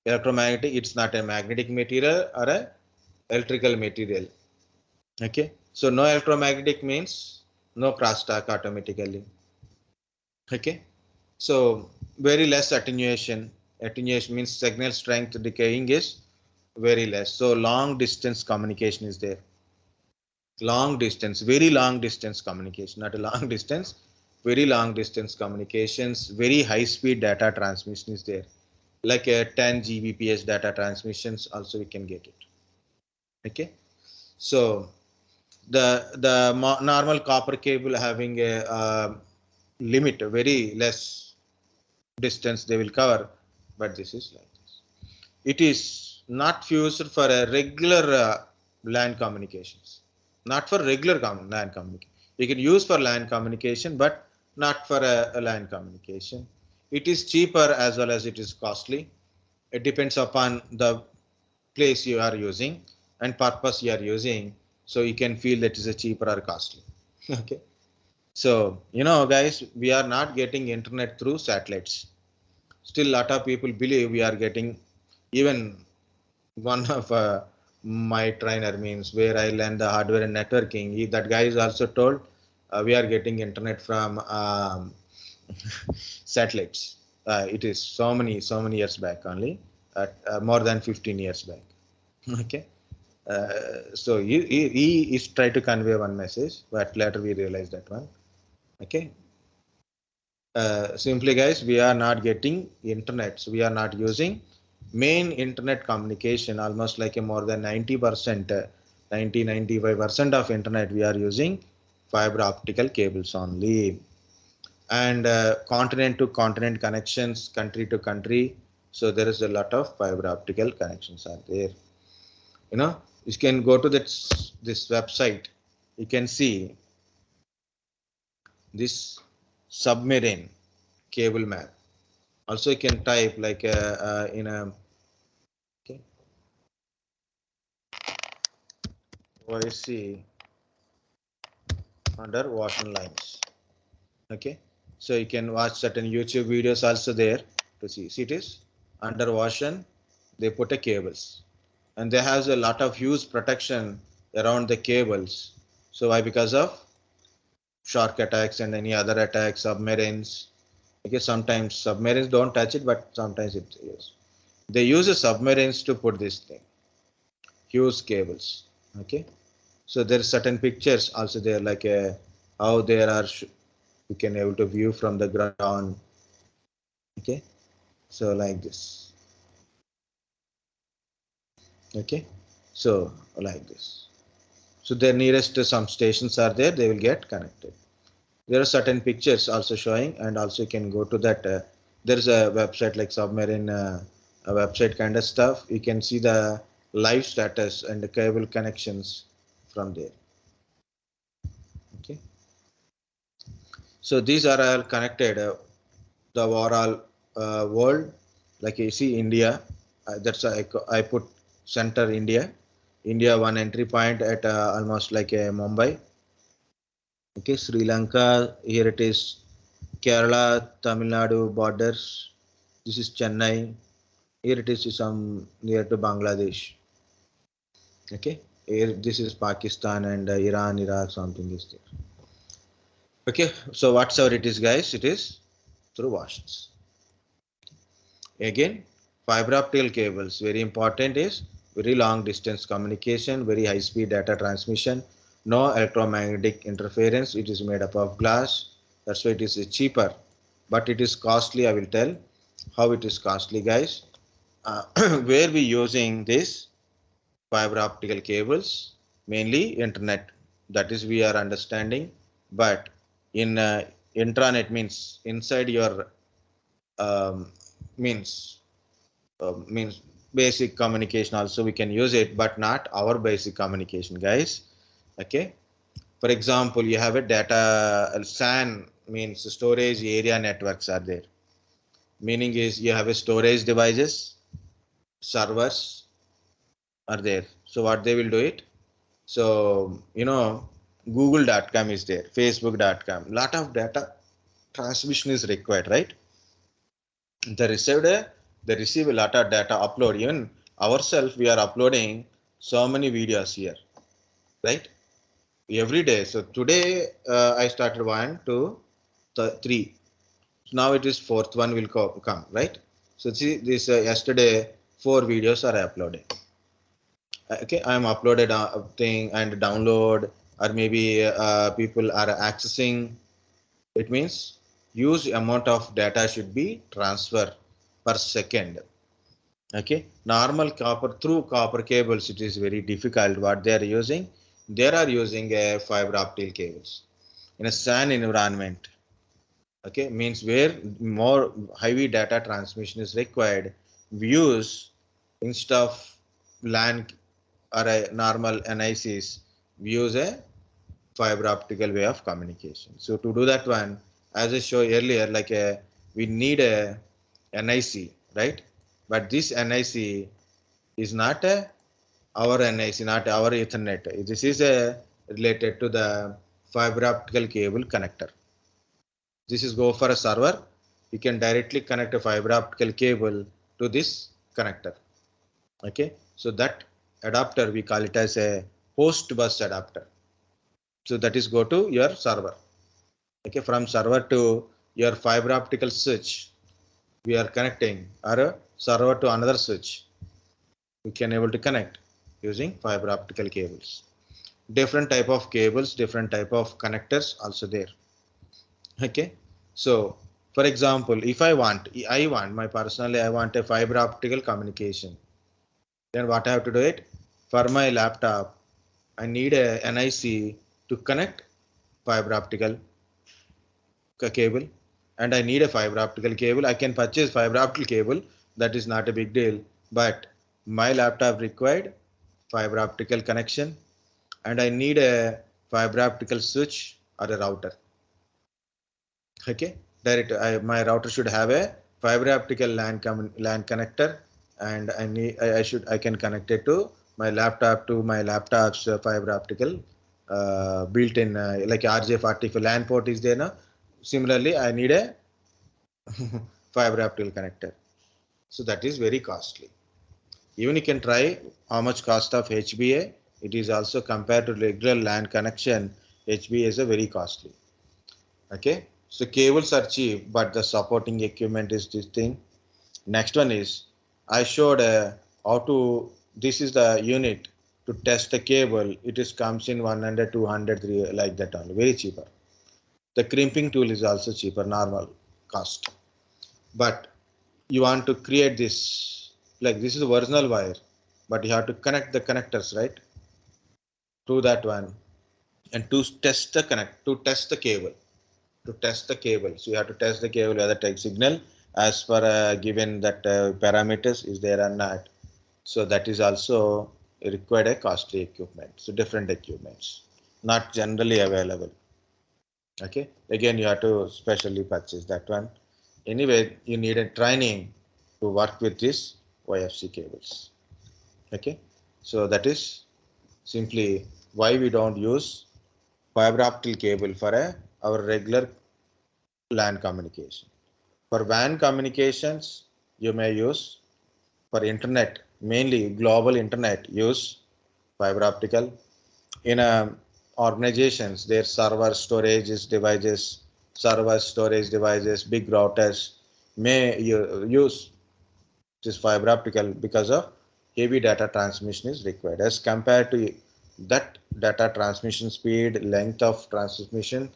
S1: Electromagnetic, it's not a magnetic material or a electrical material. Okay, so no electromagnetic means no crosstalk automatically. Okay, so very less attenuation. Attenuation means signal strength decaying is very less. So long distance communication is there. Long distance, very long distance communication, not a long distance, very long distance communications, very high speed data transmission is there. Like a 10 Gbps data transmissions also we can get it. Okay, so the normal copper cable having a limit, very less distance they will cover, but this is like this. It is not used for a regular LAN communications, not for regular LAN communication. You can use for LAN communication, but not for a LAN communication. It is cheaper as well as it is costly. It depends upon the place you are using and purpose you are using. So you can feel that is a cheaper or costly. Okay. So, you know, guys, we are not getting internet through satellites. Still, a lot of people believe we are getting, even one of my trainer means where I learned the hardware and networking. That guy is also told we are getting internet from satellites. It is so many years back only, more than 15 years back. Okay. So he is trying to convey one message, but later we realized that one. Okay. Simply, guys, we are not getting internet. So we are not using main internet communication, almost like a more than 90%, 95% of internet we are using fiber optical cables only. And continent to continent connections, country to country. So there is a lot of fiber optical connections are there. You know, you can go to this website. You can see this submarine cable map. Also, you can type like in a okay, OIC under ocean lines. Okay, So you can watch certain YouTube videos also there to see. See, it is under ocean. They put a cables, and they have a lot of huge protection around the cables. So why? Because of shark attacks and any other attacks, submarines. Okay, sometimes submarines don't touch it, but sometimes it is. They use the submarines to put this thing, huge cables. Okay, so there are certain pictures also there, like how there are. You can able to view from the ground. Okay, so like this. Okay, so like this. So their nearest some stations are there. They will get connected. There are certain pictures also showing, and also you can go to that. There's a website like submarine, a website kind of stuff. You can see the live status and the cable connections from there. Okay, so these are all connected. The overall world, like you see India. That's I put center India. India one entry point at almost like a Mumbai. Okay, Sri Lanka. Here it is Kerala, Tamil Nadu borders. This is Chennai. Here it is some near to Bangladesh. Okay, here this is Pakistan and Iran, Iraq, something is there. Okay, so whatsoever it is, guys, it is through washes. Again, fiber optical cables, very important is very long distance communication, very high speed data transmission, no electromagnetic interference. It is made up of glass. That's why it is cheaper, but it is costly. I will tell how it is costly, guys. Where we using this fiber optical cables, mainly internet. That is we are understanding, but in intranet means inside your um, means means basic communication also we can use it, but not our basic communication, guys. Okay, for example, you have a data SAN means storage area networks are there. Meaning is you have a storage devices, servers are there. So what they will do it? So google.com is there, facebook.com, lot of data transmission is required, right? They received they receive a lot of data upload. Even ourselves, we are uploading so many videos here, right? Every day. So today I started 1, 2, 3. Now it is fourth one will come, right? So see this yesterday 4 videos are uploaded. Okay, I am uploaded a thing and download, or maybe people are accessing. It means huge amount of data should be transfer per second. Okay, normal copper through copper cables, it is very difficult. What they are using, they are using a fiber optic cables in a SAN environment. Okay, means where more heavy data transmission is required, we use instead of LAN or a normal NICs, we use a fiber optical way of communication. So to do that one, as I showed earlier, like we need a NIC, right? But this NIC is not our NIC, not our Ethernet. This is related to the fiber optical cable connector. This is go for a server. You can directly connect a fiber optical cable to this connector. Okay, so that adapter we call it as a host bus adapter. So that is go to your server. Okay, from server to your fiber optical switch, we are connecting, or a server to another switch. We can able to connect using fiber optical cables. Different type of cables, different type of connectors also there. Okay, so for example, if I want my personally, I want a fiber optical communication. Then what I have to do it? For my laptop, I need a NIC to connect fiber optical cable, and I need a fiber optical cable. I can purchase fiber optical cable. That is not a big deal. But my laptop required fiber optical connection, and I need a fiber optical switch or a router. Okay, my router should have a fiber optical LAN connector, and I can connect it to my laptop's fiber optical built-in like RJ40 LAN port is there now. similarly, I need a fiber optic connector. So that is very costly. Even you can try how much cost of HBA. It is also compared to regular LAN connection. HBA is a very costly. Okay. So cables are cheap, but the supporting equipment is this thing. Next one is I showed how to. This is the unit to test the cable. It is comes in 100, 200, 3 like that only. Very cheaper. The crimping tool is also cheaper, normal cost. But you want to create this, like this is the original wire, but you have to connect the connectors, right, to that one, and to test the cable, so you have to test the cable whether take signal as per given that parameters is there or not. So that is also required a costly equipment. So different equipments not generally available. Okay, again you have to specially purchase that one. Anyway, you need a training to work with this YFC cables. Okay, so that is simply why we don't use fiber optic cable for our regular LAN communication. For WAN communications, you may use for internet, mainly global internet, use fiber optical. In organizations, their server storage devices, big routers may use this fiber optical because of heavy data transmission is required. As compared to that data transmission speed, length of transmission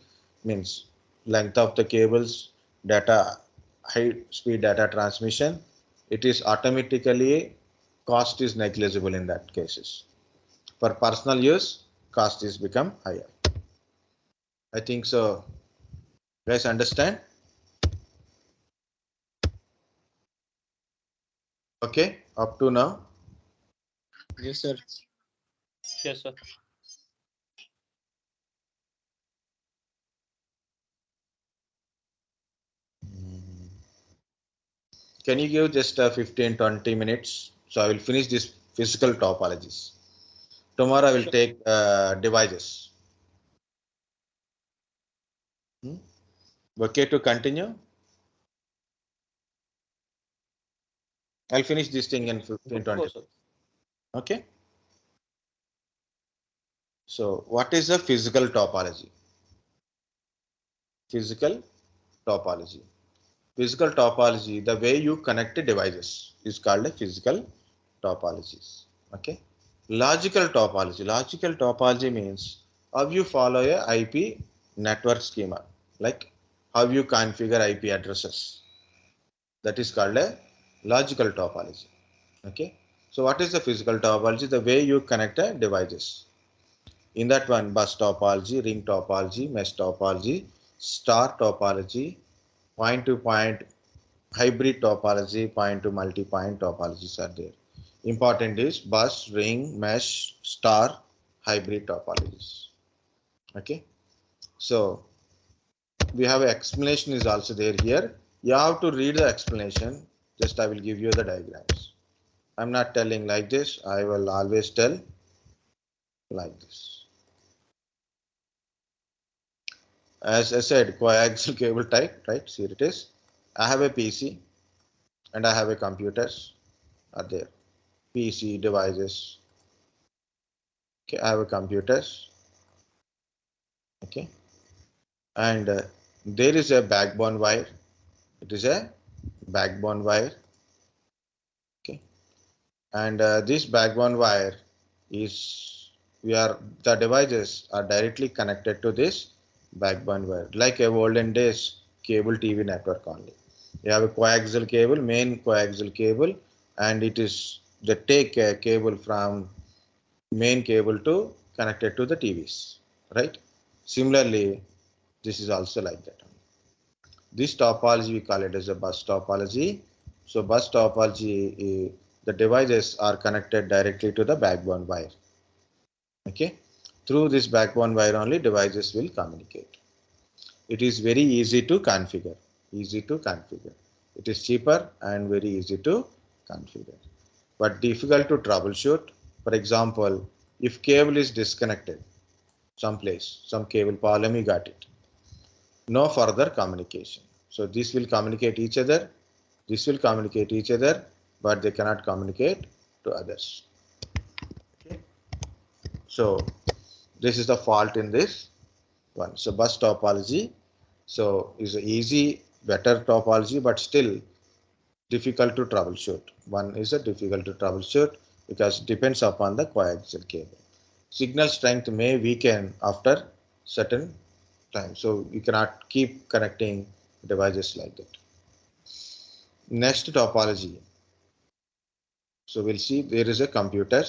S1: means length of the cables, data, high speed data transmission, it is automatically cost is negligible in that cases. For personal use, cost is become higher. I think so. Guys, understand? Okay, up to now.
S3: Yes, sir.
S2: Yes, sir.
S1: Can you give just 15-20 minutes? So I will finish this physical topologies. Tomorrow I will
S2: Sure.
S1: take devices. Okay, to continue. I'll finish this thing in 15-20.
S2: Sure, sir.
S1: Okay. So what is a physical topology? Physical topology. Physical topology, the way you connect the devices is called a physical topologies. Okay. Logical topology. Logical topology means how you follow a IP network schema, like how you configure IP addresses. That is called a logical topology. Okay. So what is the physical topology? The way you connect the devices. In that one, bus topology, ring topology, mesh topology, star topology, point-to-point hybrid topology, point to multi-point topologies are there. Important is bus, ring, mesh, star, hybrid topologies. Okay. So we have an explanation is also there here. You have to read the explanation. Just I will give you the diagrams. I'm not telling like this. I will always tell like this. As I said, coaxial cable type, right? Here it is. I have a PC and I have a computers are there. PC devices. Okay, I have a computers. Okay, and there is a backbone wire. It is a backbone wire. Okay, and this backbone wire is the devices are directly connected to this backbone wire, like a olden days cable TV network only. You have a coaxial cable, main coaxial cable, and it is the take a cable from main cable to connected to the TVs, right? Similarly, this is also like that. This topology we call it as a bus topology. So bus topology, the devices are connected directly to the backbone wire. Okay, through this backbone wire only devices will communicate. It is very easy to configure. Easy to configure. It is cheaper and very easy to configure, but difficult to troubleshoot. For example, if cable is disconnected someplace, some cable problem you got it. no further communication. So this will communicate each other, this will communicate each other, but they cannot communicate to others. Okay. So this is the fault in this one. So bus topology, so is a easy, better topology, but still difficult to troubleshoot. One is a difficult to troubleshoot because it depends upon the coaxial cable. Signal strength may weaken after certain time, so you cannot keep connecting devices like that. Next topology. So we'll see there is a computer.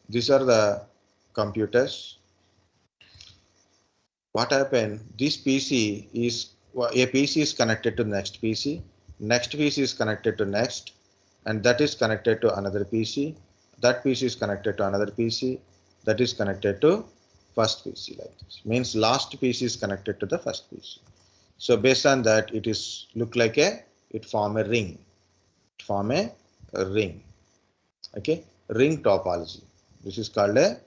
S1: These are the computers. What happened? This PC is a PC is connected to next PC. Next PC is connected to next, and that is connected to another PC. That PC is connected to another PC. That is connected to first PC like this. Means last PC is connected to the first PC. So based on that, it is look like it form a ring. It form a ring. Okay, ring topology. This is called a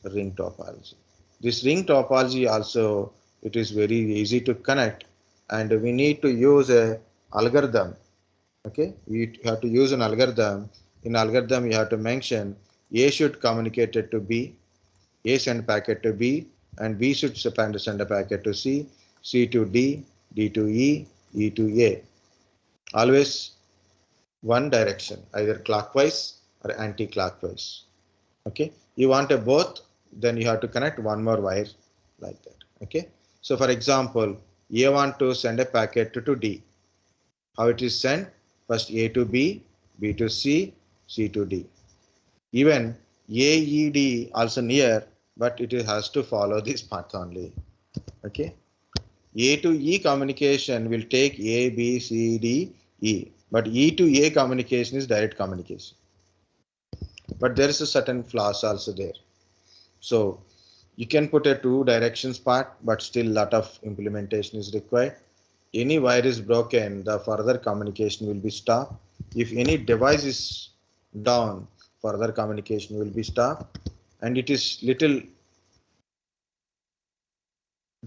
S1: ring topology. This ring topology also, it is very easy to connect, and we need to use a algorithm. Okay, we have to use an algorithm. In algorithm, you have to mention A should communicate it to B, A send packet to B, and B should send a packet to C, C to D, D to E, E to A. Always one direction, either clockwise or anti-clockwise. Okay, you want a both, then you have to connect one more wire like that. Okay, so for example, A want to send a packet to D. How it is sent? First A to B, B to C, C to D. Even AED also near, but it has to follow this path only. Okay, A to E communication will take A, B, C, D, E, but E to A communication is direct communication. But there is a certain flaws also there. So you can put a two directions part, but still lot of implementation is required. Any wire is broken, the further communication will be stopped. If any device is down, further communication will be stopped. And it is little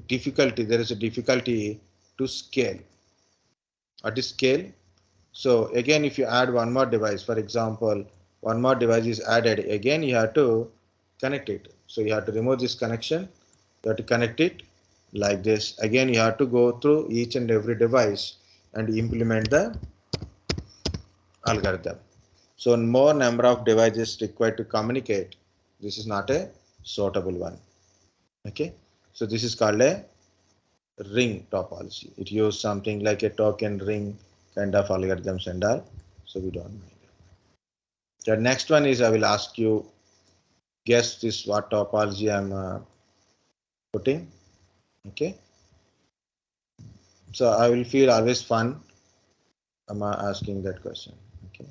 S1: difficulty, there is a difficulty to scale. At this scale, so again, if you add one more device, for example, one more device is added, again you have to connect it. So you have to remove this connection, you have to connect it like this. Again, you have to go through each and every device and implement the algorithm. So more number of devices required to communicate. This is not a suitable one. Okay, so this is called a ring topology. It uses something like a token ring kind of algorithms and all. So we don't mind. The next one is I will ask you, guess this what topology I'm putting. Okay. So I will feel always fun. I'm asking that question. Okay.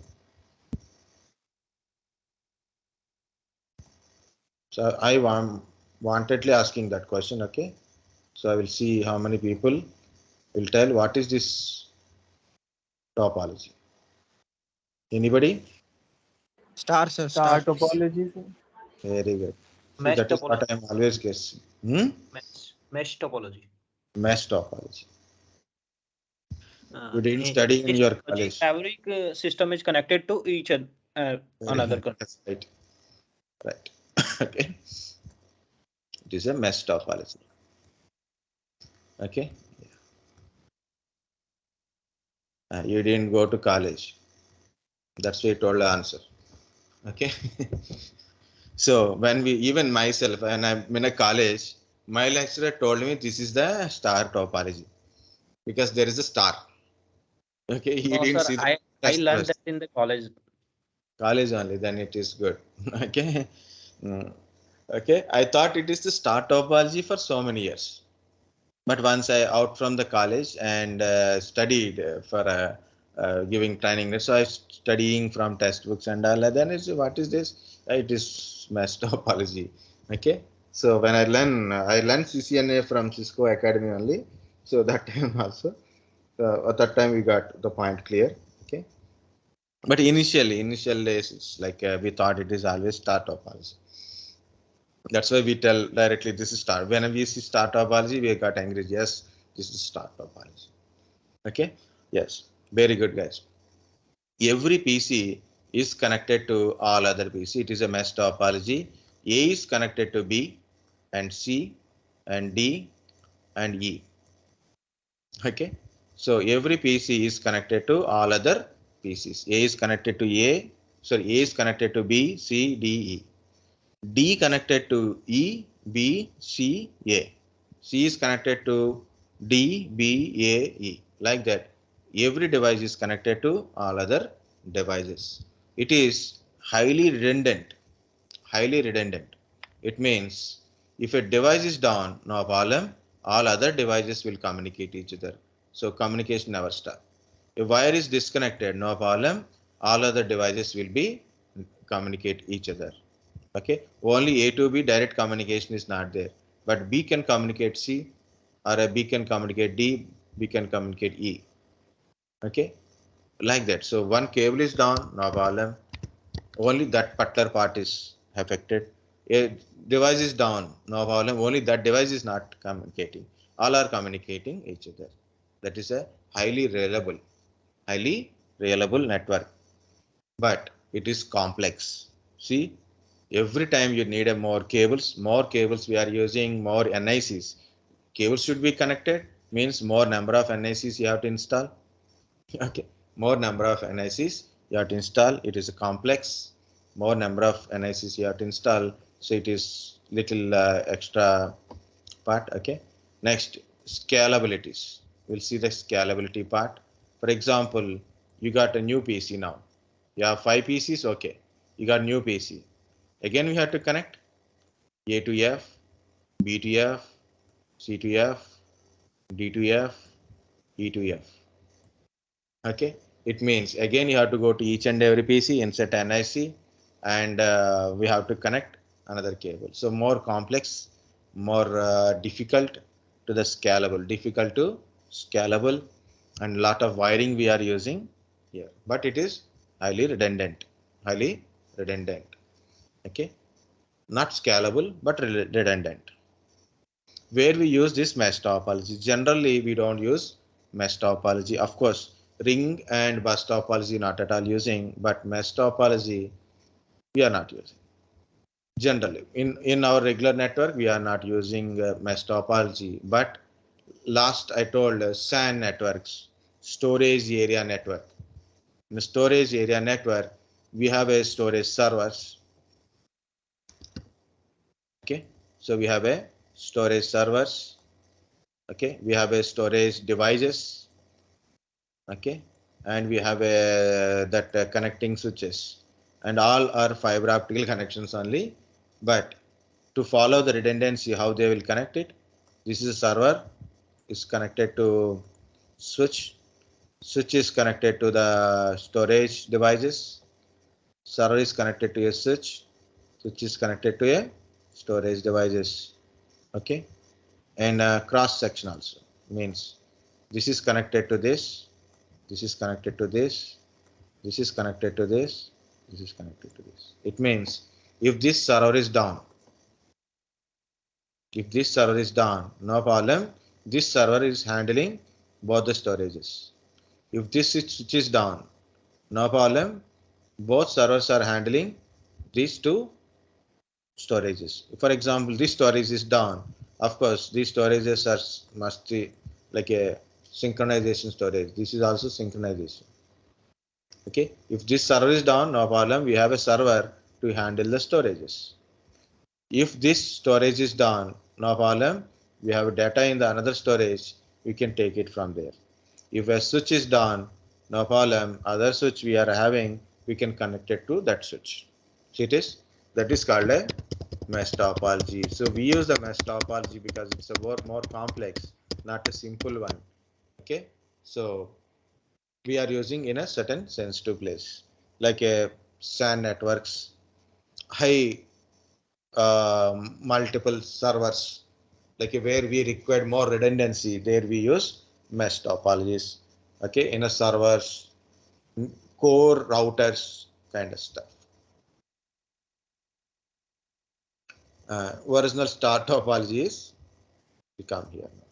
S1: So I wantedly asking that question. Okay. So I will see how many people will tell what is this topology. Anybody?
S3: Star, sir.
S4: Star
S3: Star.
S4: topology, sir.
S1: Very good. See,
S2: Mesh
S1: that is what
S2: topology.
S1: I'm always guessing.
S2: Mesh topology.
S1: Mesh topology.
S2: Uh,
S1: You didn't
S2: in
S1: study in
S2: mesh
S1: your
S2: topology,
S1: college.
S2: every system is connected to each another.
S1: That's right. Right. Okay. It is a mesh topology. Okay. You didn't go to college. That's why you told the answer. Okay. So when we, even myself, when I'm in a college, my lecturer told me this is the star topology because there is a star. Okay. He
S2: No,
S1: didn't
S2: sir,
S1: see the
S2: I
S1: test
S2: learned
S1: first.
S2: that in the college.
S1: College only, then it is good. Okay. Okay. I thought it is the star topology for so many years. But once I out from the college and studied for giving training, so I studying from textbooks and all. Then it's what is this? It is mass topology. Okay. So when I learned CCNA from Cisco Academy only. So that time also, at that time we got the point clear. Okay. But initial days, it's like we thought it is always star topology. That's why we tell directly this is star. When we see star topology, we got angry. Yes, this is star topology. Okay. Yes. Very good, guys. Every PC is connected to all other PC. It is a mesh topology. A is connected to B and C and D and E. Okay. So every PC is connected to all other PCs. A is connected to A. Sorry, A is connected to B, C, D, E. D connected to E, B, C, A. C is connected to D, B, A, E. Like that. Every device is connected to all other devices. It is highly redundant. Highly redundant. It means if a device is down, no problem, all other devices will communicate each other. So communication never stop. If wire is disconnected, no problem, all other devices will be communicate each other. Okay, only A to B direct communication is not there, but B can communicate C, or a B can communicate D, B can communicate E. Okay, like that. So one cable is down, no problem. Only that particular part is affected. A device is down, no problem. Only that device is not communicating. All are communicating each other. That is a highly reliable network. But it is complex. See, every time you need a more cables we are using more NICs. Cables should be connected, means more number of NICs you have to install. Okay, more number of NICs you have to install. It is a complex. More number of NICs you have to install. So it is little extra part. Okay. Next, scalabilities. We'll see the scalability part. For example, you got a new PC now. You have 5 PCs. Okay. You got new PC. Again, we have to connect A to F, B to F, C to F, D to F, E to F. Okay. It means again you have to go to each and every PC, insert NIC, and we have to connect another cable. So more complex, more difficult to the scalable, difficult to scalable, and lot of wiring we are using here. But it is highly redundant. Highly redundant. Okay. Not scalable, but redundant. Where we use this mesh topology. Generally, we don't use mesh topology. Of course, ring and bus topology not at all using, but mesh topology we are not using. Generally, in our regular network, we are not using mesh topology. But last I told SAN networks, storage area network. In the storage area network, we have a storage servers. Okay, so we have a storage servers. Okay, we have a storage devices. Okay, and we have a that connecting switches, and all are fiber optical connections only. But to follow the redundancy, how they will connect it, this is a server is connected to switch. Switch is connected to the storage devices. Server is connected to a switch. Switch is connected to a storage devices. Okay, and cross section also means this is connected to this. This is connected to this. This is connected to this. This is connected to this. It means if this server is down, no problem. This server is handling both the storages. If this switch is down, no problem. Both servers are handling these two storages. For example, this storage is down. Of course, these storages are must be like a synchronization storage. This is also synchronization. Okay, if this server is down, no problem. We have a server to handle the storages. If this storage is down, no problem. We have data in the another storage. We can take it from there. If a switch is down, no problem. Other switch we are having, we can connect it to that switch. See it is that is called a mesh topology. So we use the mesh topology because it's a more complex, not a simple one. Okay, so we are using in a certain sensitive place, like a SAN networks, high multiple servers, like where we require more redundancy. There we use mesh topologies. Okay, in a servers, core routers kind of stuff. Original star topology is we come here now.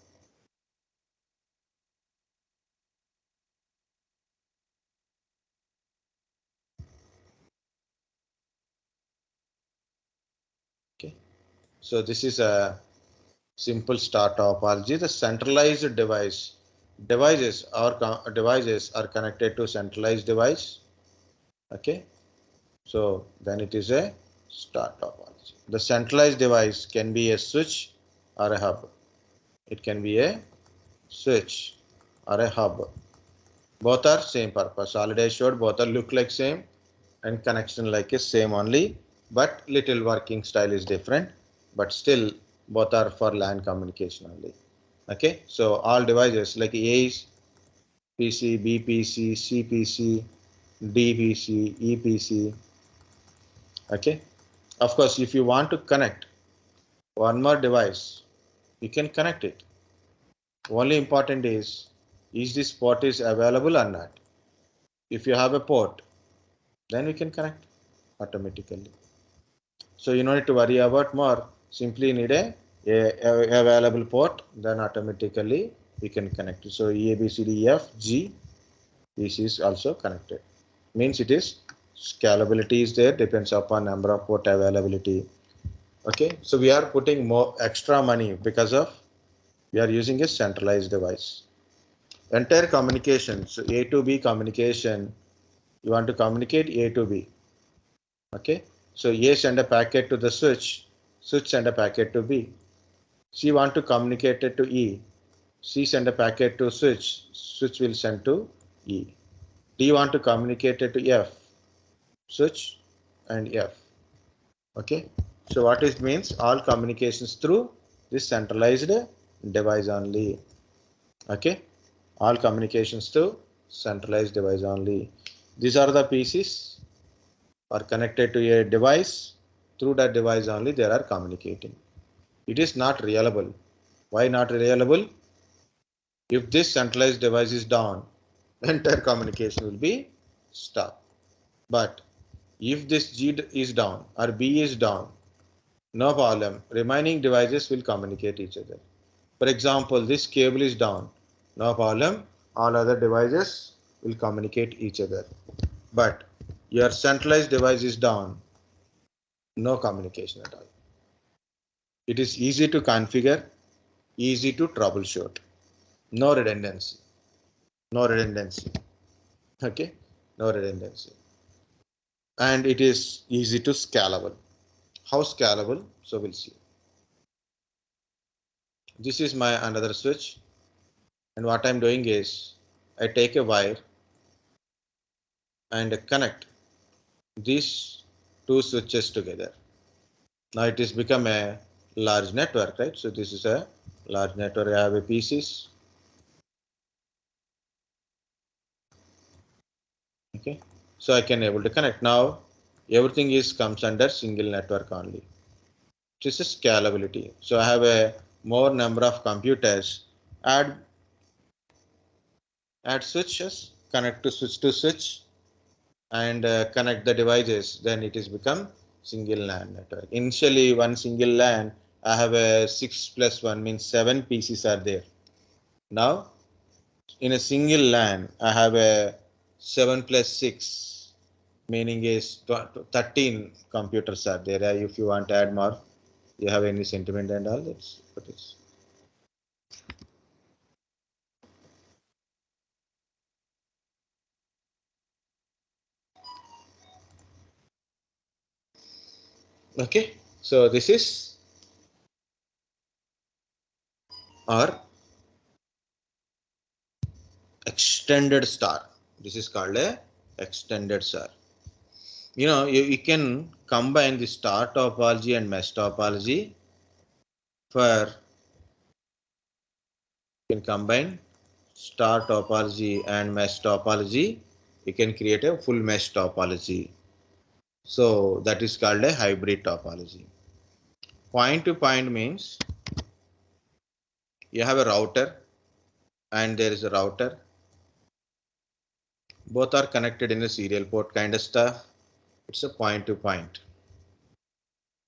S1: Okay, so this is a simple star topology. The centralized devices are connected to centralized device. Okay, so then it is a star topology. The centralized device can be a switch or a hub. It can be a switch or a hub. Both are same purpose. Already I showed both are look like same and connection like is same only, but little working style is different, but still both are for LAN communication only. Okay, so all devices like A PC, B PC, C PC, D PC, E PC. Okay, of course, if you want to connect one more device, you can connect it. Only important is this port is available or not. If you have a port, then we can connect automatically. So you don't need to worry about more. Simply need a available port, then automatically we can connect it. So A, B, C, D, E, F, G, this is also connected. Means it is scalability is there, depends upon number of port availability. Okay, so we are putting more extra money because of we are using a centralized device. Entire communication, so A to B communication, you want to communicate A to B. Okay, so A send a packet to the switch send a packet to B. C want to communicate it to E, C send a packet to switch will send to E. D want to communicate it to F, switch and F. Okay, so what it means, all communications through this centralized device only. Okay, all communications through centralized device only. These are the PCs are connected to a device. Through that device only they are communicating. It is not reliable. Why not reliable? If this centralized device is down, entire communication will be stopped. But if this G is down or B is down, no problem. Remaining devices will communicate each other. For example, this cable is down, no problem. All other devices will communicate each other. But your centralized device is down, no communication at all. It is easy to configure, easy to troubleshoot. No redundancy. No redundancy. Okay, no redundancy. And it is easy to scalable. How scalable? So we'll see. This is my another switch. And what I'm doing is I take a wire and connect these two switches together. Now it has become a large network, right? So this is a large network. I have a PCs. Okay, so I can able to connect. Now everything is comes under single network only. This is scalability. So I have a more number of computers. Add switches, connect to switch, and connect the devices. Then it is become single LAN network. Initially, one single LAN, I have a 6 plus 1 means 7 PCs are there. Now, in a single LAN, I have a 7 plus 6, meaning is 13 computers are there. If you want to add more, you have any sentiment and all, that's what it is. Okay, so this is our extended star. This is called a extended star. You can combine the star topology and mesh topology for you can combine star topology and mesh topology. You can create a full mesh topology. So that is called a hybrid topology. Point to point means you have a router and there is a router Both are connected in a serial port kind of stuff. It's a point-to-point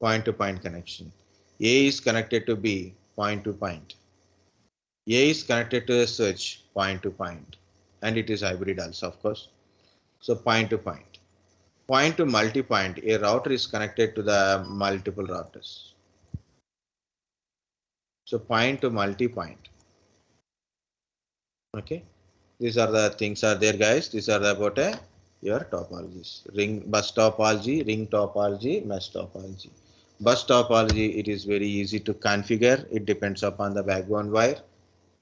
S1: connection. A is connected to B, point to point. A is connected to a switch, point to point, and it is hybrid also, of course. So point to point. Point to multi-point, a router is connected to the multiple routers. So point to multi-point. Okay, these are the things are there, guys. These are about your topologies: bus topology, ring topology, mesh topology. Bus topology, it is very easy to configure. It depends upon the backbone wire.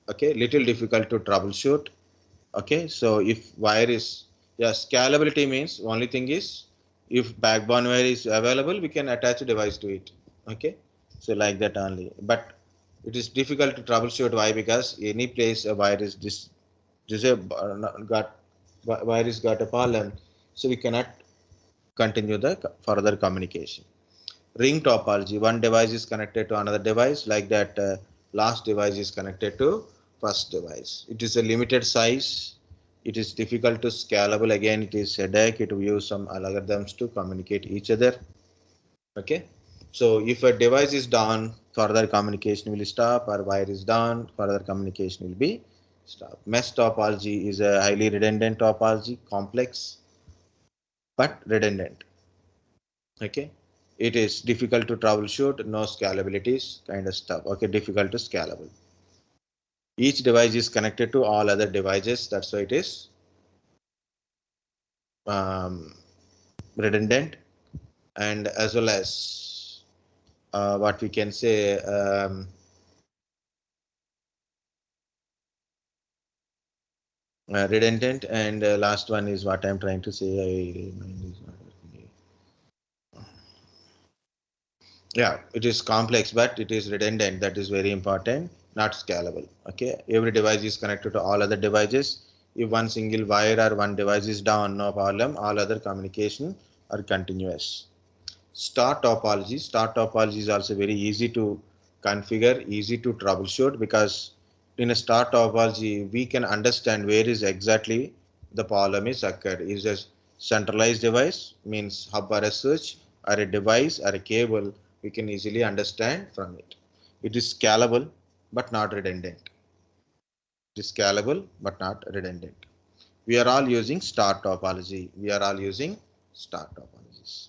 S1: Okay, little difficult to troubleshoot. Okay, so if wire is, yeah, scalability means only thing is if backbone wire is available, we can attach a device to it. Okay, so like that only. But it is difficult to troubleshoot. Why? Because any place a wire is got wire is got a problem, so we cannot continue the further communication. Ring topology: one device is connected to another device, like that last device is connected to first device. It is a limited size. It is difficult to scalable. Again, it is headache. It will use some algorithms to communicate each other. Okay, so if a device is down, further communication will stop, or wire is down, further communication will be stop. Mesh topology is a highly redundant topology, complex but redundant. Okay, it is difficult to troubleshoot, no scalabilities kind of stuff. Okay, difficult to scalable. Each device is connected to all other devices, that's why it is redundant. And as well as what we can say, redundant. And last one is what I'm trying to say. Yeah, it is complex, but it is redundant. That is very important, not scalable. Okay, every device is connected to all other devices. If one single wire or one device is down, no problem. All other communication are continuous. Star topology. Star topology is also very easy to configure, easy to troubleshoot, because in a star topology, we can understand where is exactly the problem is occurred. Is a centralized device, means hub or a switch, or a device or a cable, we can easily understand from it. It is scalable but not redundant. It is scalable but not redundant. We are all using star topology. We are all using star topologies.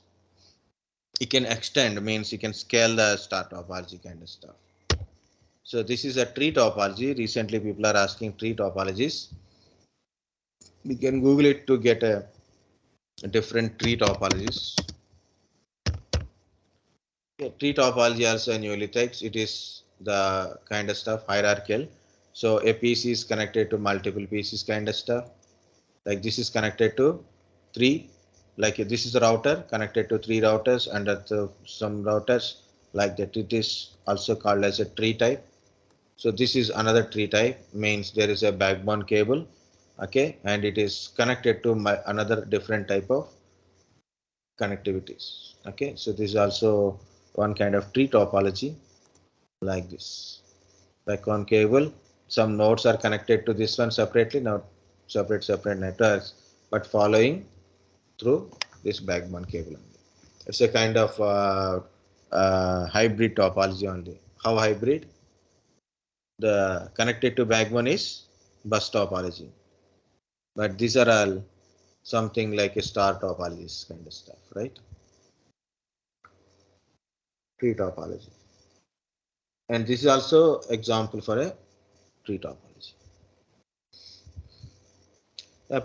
S1: You can extend, means you can scale the star topology kind of stuff. So this is a tree topology. Recently people are asking tree topologies. We can Google it to get a different tree topologies. Okay, tree topology also newly types. It is the kind of stuff hierarchical. So a PC is connected to multiple PCs kind of stuff. Like this is connected to three, like this is a router connected to three routers, and some routers like that. It is also called as a tree type. So this is another tree type, means there is a backbone cable. Okay, and it is connected to another different type of connectivities. Okay, so this is also one kind of tree topology, like this. Backbone cable, some nodes are connected to this one separately, now separate networks, but following through this backbone cable only. It's a kind of hybrid topology only. How hybrid? The connected to backbone is bus topology, but these are all something like a star topologies kind of stuff, right? Tree topology, and this is also example for a tree topology.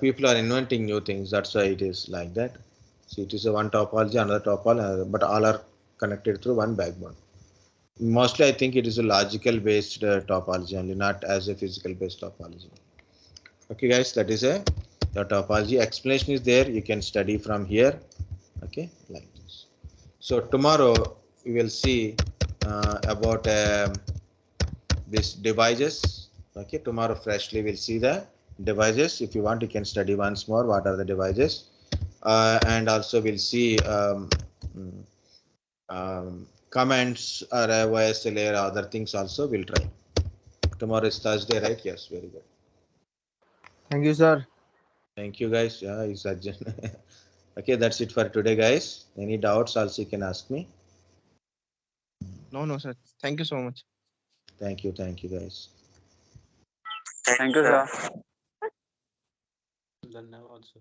S1: People are inventing new things, that's why it is like that. So it is a one topology, another topology, but all are connected through one backbone. Mostly I think it is a logical based topology only, not as a physical based topology. Okay guys, that is a the topology. Explanation is there, you can study from here. Okay, like this. So tomorrow we will see about these devices. Okay, tomorrow freshly we'll see the devices. If you want, you can study once more what are the devices, and also we'll see comments or voice layer, other things also we'll try. Tomorrow is Thursday, right? Yes, very good.
S4: Thank you, sir.
S1: Thank you, guys. Yeah, it's Arjun. Okay, that's it for today, guys. Any doubts also you can ask me.
S3: No, no, sir. Thank you so much.
S1: Thank you, guys.
S5: Thank you, sir.
S2: धन्यवाद sir.